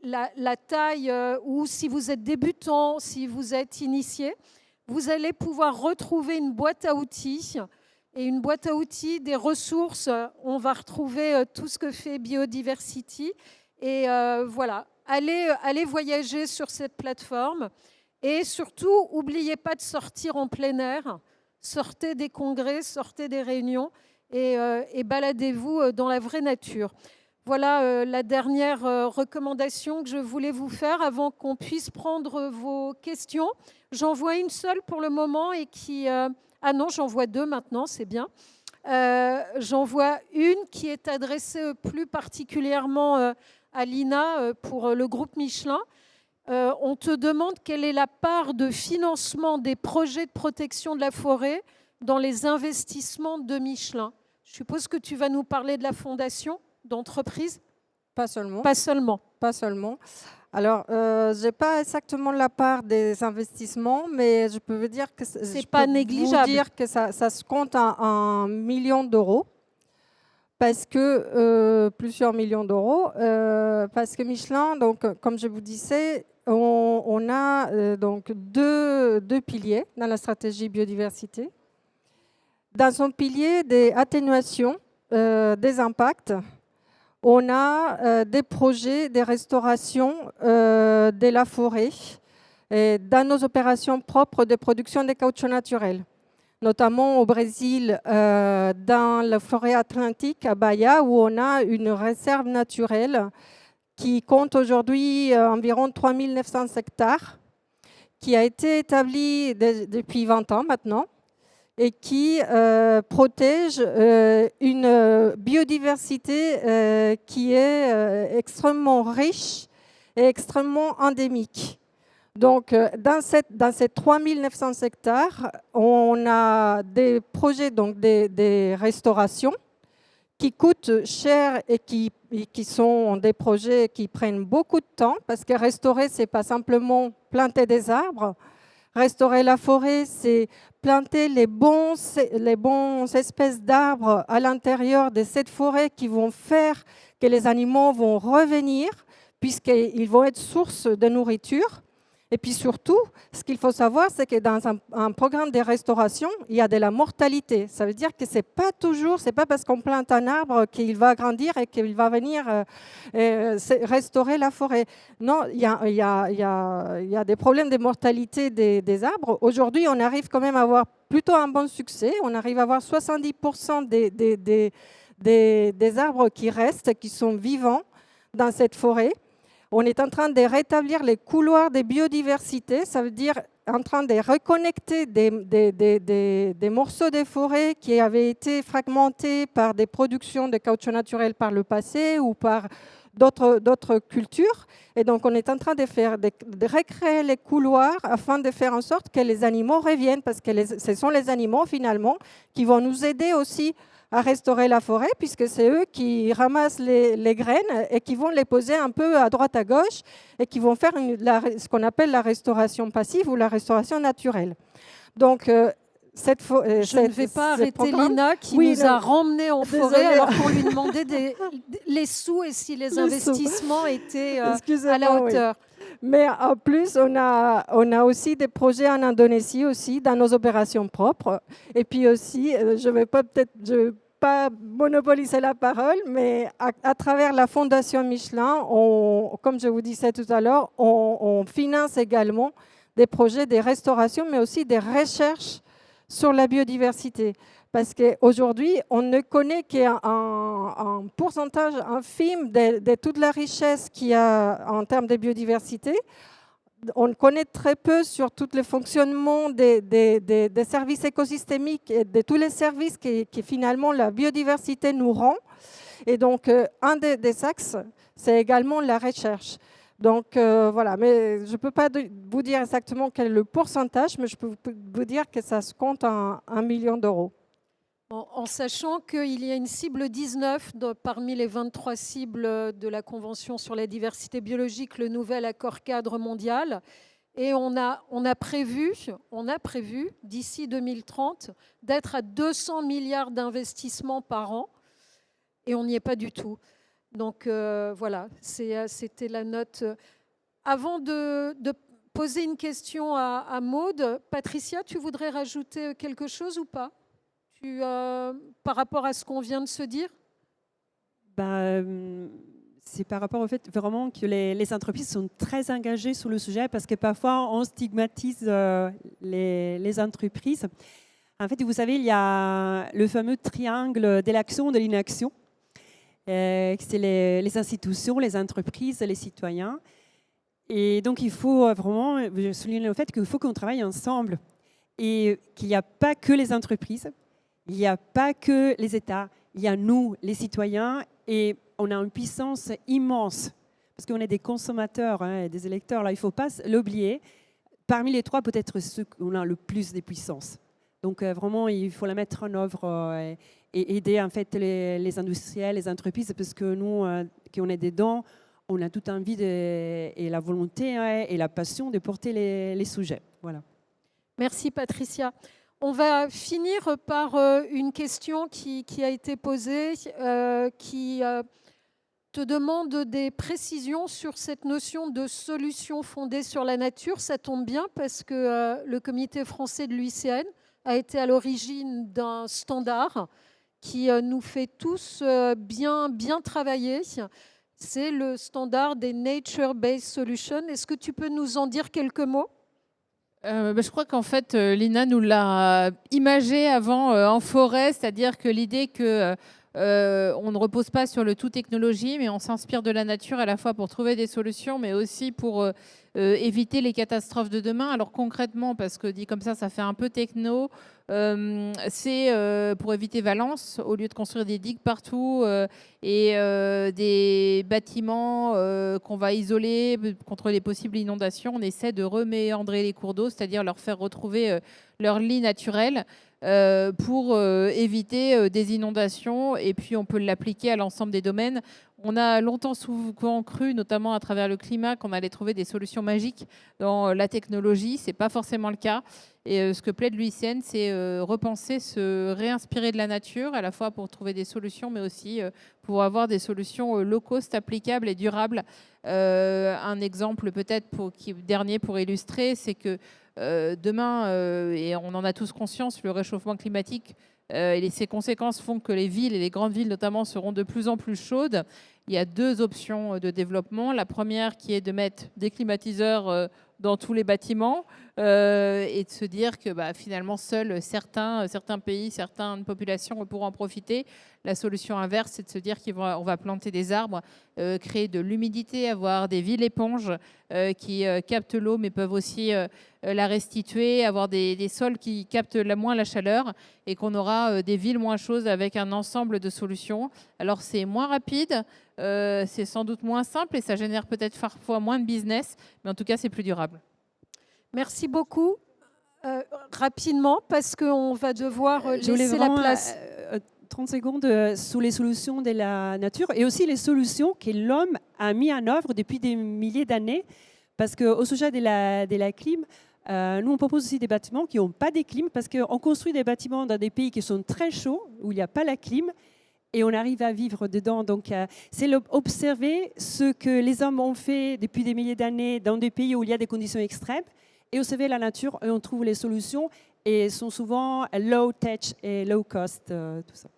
la taille, ou si vous êtes débutant, si vous êtes initié, vous allez pouvoir retrouver une boîte à outils. Et une boîte à outils, des ressources, on va retrouver tout ce que fait Biodiversity. Et voilà, allez voyager sur cette plateforme. Et surtout, n'oubliez pas de sortir en plein air. Sortez des congrès, sortez des réunions et baladez-vous dans la vraie nature. Voilà la dernière recommandation que je voulais vous faire avant qu'on puisse prendre vos questions. J'en vois une seule pour le moment et qui... ah non, j'en vois deux maintenant, c'est bien. J'en vois une qui est adressée plus particulièrement à Lina pour le groupe Michelin. On te demande quelle est la part de financement des projets de protection de la forêt dans les investissements de Michelin. Je suppose que tu vas nous parler de la fondation d'entreprise. Pas seulement. Pas seulement. Pas seulement. Alors, je n'ai pas exactement la part des investissements, mais je peux vous dire que c'est pas négligeable. Vous dire que ça se compte en millions d'euros, parce que plusieurs millions d'euros, parce que Michelin, donc comme je vous disais, on a donc deux piliers dans la stratégie biodiversité. Dans son pilier des atténuations des impacts, on a des projets de restauration de la forêt et dans nos opérations propres de production de caoutchouc naturel, notamment au Brésil, dans la forêt atlantique à Bahia, où on a une réserve naturelle qui compte aujourd'hui environ 3 900 hectares, qui a été établie depuis 20 ans maintenant, et qui protège une biodiversité qui est extrêmement riche et extrêmement endémique. Donc, dans ces 3 900 hectares, on a des projets, donc des restaurations qui coûtent cher et qui sont des projets qui prennent beaucoup de temps, parce que restaurer, ce n'est pas simplement planter des arbres. Restaurer la forêt, c'est planter les bons espèces d'arbres à l'intérieur de cette forêt qui vont faire que les animaux vont revenir, puisqu'ils vont être source de nourriture. Et puis surtout, ce qu'il faut savoir, c'est que dans un programme de restauration, il y a de la mortalité. Ça veut dire que c'est pas parce qu'on plante un arbre qu'il va grandir et qu'il va venir restaurer la forêt. Non, il y a des problèmes de mortalité des arbres. Aujourd'hui, on arrive quand même à avoir plutôt un bon succès. On arrive à avoir 70% des arbres qui restent, qui sont vivants dans cette forêt. On est en train de rétablir les couloirs de biodiversité, ça veut dire en train de reconnecter des morceaux de forêt qui avaient été fragmentés par des productions de caoutchouc naturel par le passé ou par d'autres cultures. Et donc, on est en train de recréer les couloirs afin de faire en sorte que les animaux reviennent, parce que ce sont les animaux, finalement, qui vont nous aider aussi à restaurer la forêt, puisque c'est eux qui ramassent les graines et qui vont les poser un peu à droite, à gauche, et qui vont faire ce qu'on appelle la restauration passive ou la restauration naturelle. Donc, je ne vais pas arrêter Lina qui nous a ramenés en forêt alors qu'on lui demandait les sous et si les investissements étaient à la hauteur. Oui. Mais en plus, on a aussi des projets en Indonésie aussi, dans nos opérations propres. Et puis aussi, je ne vais pas monopoliser la parole, mais à travers la Fondation Michelin, comme je vous disais tout à l'heure, on finance également des projets de restauration, mais aussi des recherches sur la biodiversité. Parce qu'aujourd'hui, on ne connaît qu'un pourcentage infime de toute la richesse qu'il y a en termes de biodiversité. On connaît très peu sur tout le fonctionnement des services écosystémiques et de tous les services que finalement la biodiversité nous rend. Et donc, un des axes, c'est également la recherche. Donc voilà, mais je ne peux pas vous dire exactement quel est le pourcentage, mais je peux vous dire que ça se compte en 1 million d'euros. En sachant qu'il y a une cible 19 parmi les 23 cibles de la Convention sur la diversité biologique, le nouvel accord cadre mondial. Et on a prévu d'ici 2030 d'être à 200 milliards d'investissements par an. Et on n'y est pas du tout. Donc voilà, c'était la note. Avant de poser une question à Maude, Patricia, tu voudrais rajouter quelque chose ou pas par rapport à ce qu'on vient de se dire? c'est par rapport au fait vraiment que les entreprises sont très engagées sur le sujet parce que parfois on stigmatise les entreprises. En fait, vous savez, il y a le fameux triangle de l'action, de l'inaction. C'est les institutions, les entreprises, les citoyens. Et donc, il faut vraiment souligner le fait qu'il faut qu'on travaille ensemble et qu'il n'y a pas que les entreprises, il n'y a pas que les États, il y a nous, les citoyens, et on a une puissance immense parce qu'on est des consommateurs, hein, des électeurs. Là, il ne faut pas l'oublier. Parmi les trois, peut-être ceux qu'on a le plus de puissance. Donc, vraiment, il faut la mettre en œuvre et aider en fait les industriels, les entreprises, parce que nous, qui on est dedans, on a toute envie et la volonté et la passion de porter les sujets. Voilà. Merci Patricia. On va finir par une question qui a été posée, qui te demande des précisions sur cette notion de solution fondée sur la nature. Ça tombe bien parce que le comité français de l'UICN a été à l'origine d'un standard qui nous fait tous bien travailler. C'est le standard des Nature-Based Solutions. Est-ce que tu peux nous en dire quelques mots ? Je crois qu'en fait, Lina nous l'a imagé avant en forêt, c'est-à-dire que l'idée que on ne repose pas sur le tout technologie, mais on s'inspire de la nature à la fois pour trouver des solutions, mais aussi pour éviter les catastrophes de demain. Alors concrètement, parce que dit comme ça fait un peu techno, c'est pour éviter Valence, au lieu de construire des digues partout et des bâtiments qu'on va isoler contre les possibles inondations, on essaie de reméandrer les cours d'eau, c'est-à-dire leur faire retrouver leur lit naturel. Pour éviter des inondations, et puis on peut l'appliquer à l'ensemble des domaines. On a longtemps souvent cru, notamment à travers le climat, qu'on allait trouver des solutions magiques dans la technologie. Ce n'est pas forcément le cas. Et ce que plaide l'UICN, c'est repenser, se réinspirer de la nature, à la fois pour trouver des solutions, mais aussi pour avoir des solutions low cost, applicables et durables. Un exemple peut-être dernier pour illustrer, c'est que demain, et on en a tous conscience, le réchauffement climatique et ses conséquences font que les villes, et les grandes villes notamment, seront de plus en plus chaudes. Il y a deux options de développement. La première qui est de mettre des climatiseurs dans tous les bâtiments et de se dire que finalement seuls certains pays, certaines populations pourront en profiter. La solution inverse, c'est de se dire qu'on va planter des arbres, créer de l'humidité, avoir des villes éponges qui captent l'eau mais peuvent aussi la restituer, avoir des sols qui captent moins la chaleur, et qu'on aura des villes moins chaudes avec un ensemble de solutions. Alors c'est moins rapide, c'est sans doute moins simple et ça génère peut-être parfois moins de business, mais en tout cas c'est plus durable. Merci beaucoup. Rapidement, parce qu'on va devoir laisser la place. 30 secondes sur les solutions de la nature et aussi les solutions que l'homme a mis en œuvre depuis des milliers d'années. Parce qu'au sujet de la clim, nous, on propose aussi des bâtiments qui n'ont pas de clim, parce qu'on construit des bâtiments dans des pays qui sont très chauds, où il n'y a pas la clim, et on arrive à vivre dedans. Donc, c'est observer ce que les hommes ont fait depuis des milliers d'années dans des pays où il y a des conditions extrêmes, et observer la nature, et on trouve les solutions, et sont souvent low tech et low cost, tout ça.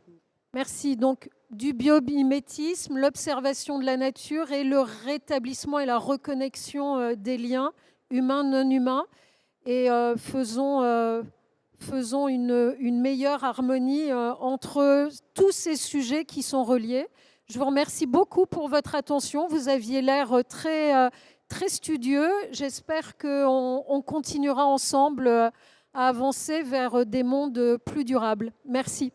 Merci. Donc, du biomimétisme, l'observation de la nature et le rétablissement et la reconnexion des liens humains, non humains. Et faisons une meilleure harmonie entre tous ces sujets qui sont reliés. Je vous remercie beaucoup pour votre attention. Vous aviez l'air très studieux. J'espère qu'on continuera ensemble à avancer vers des mondes plus durables. Merci.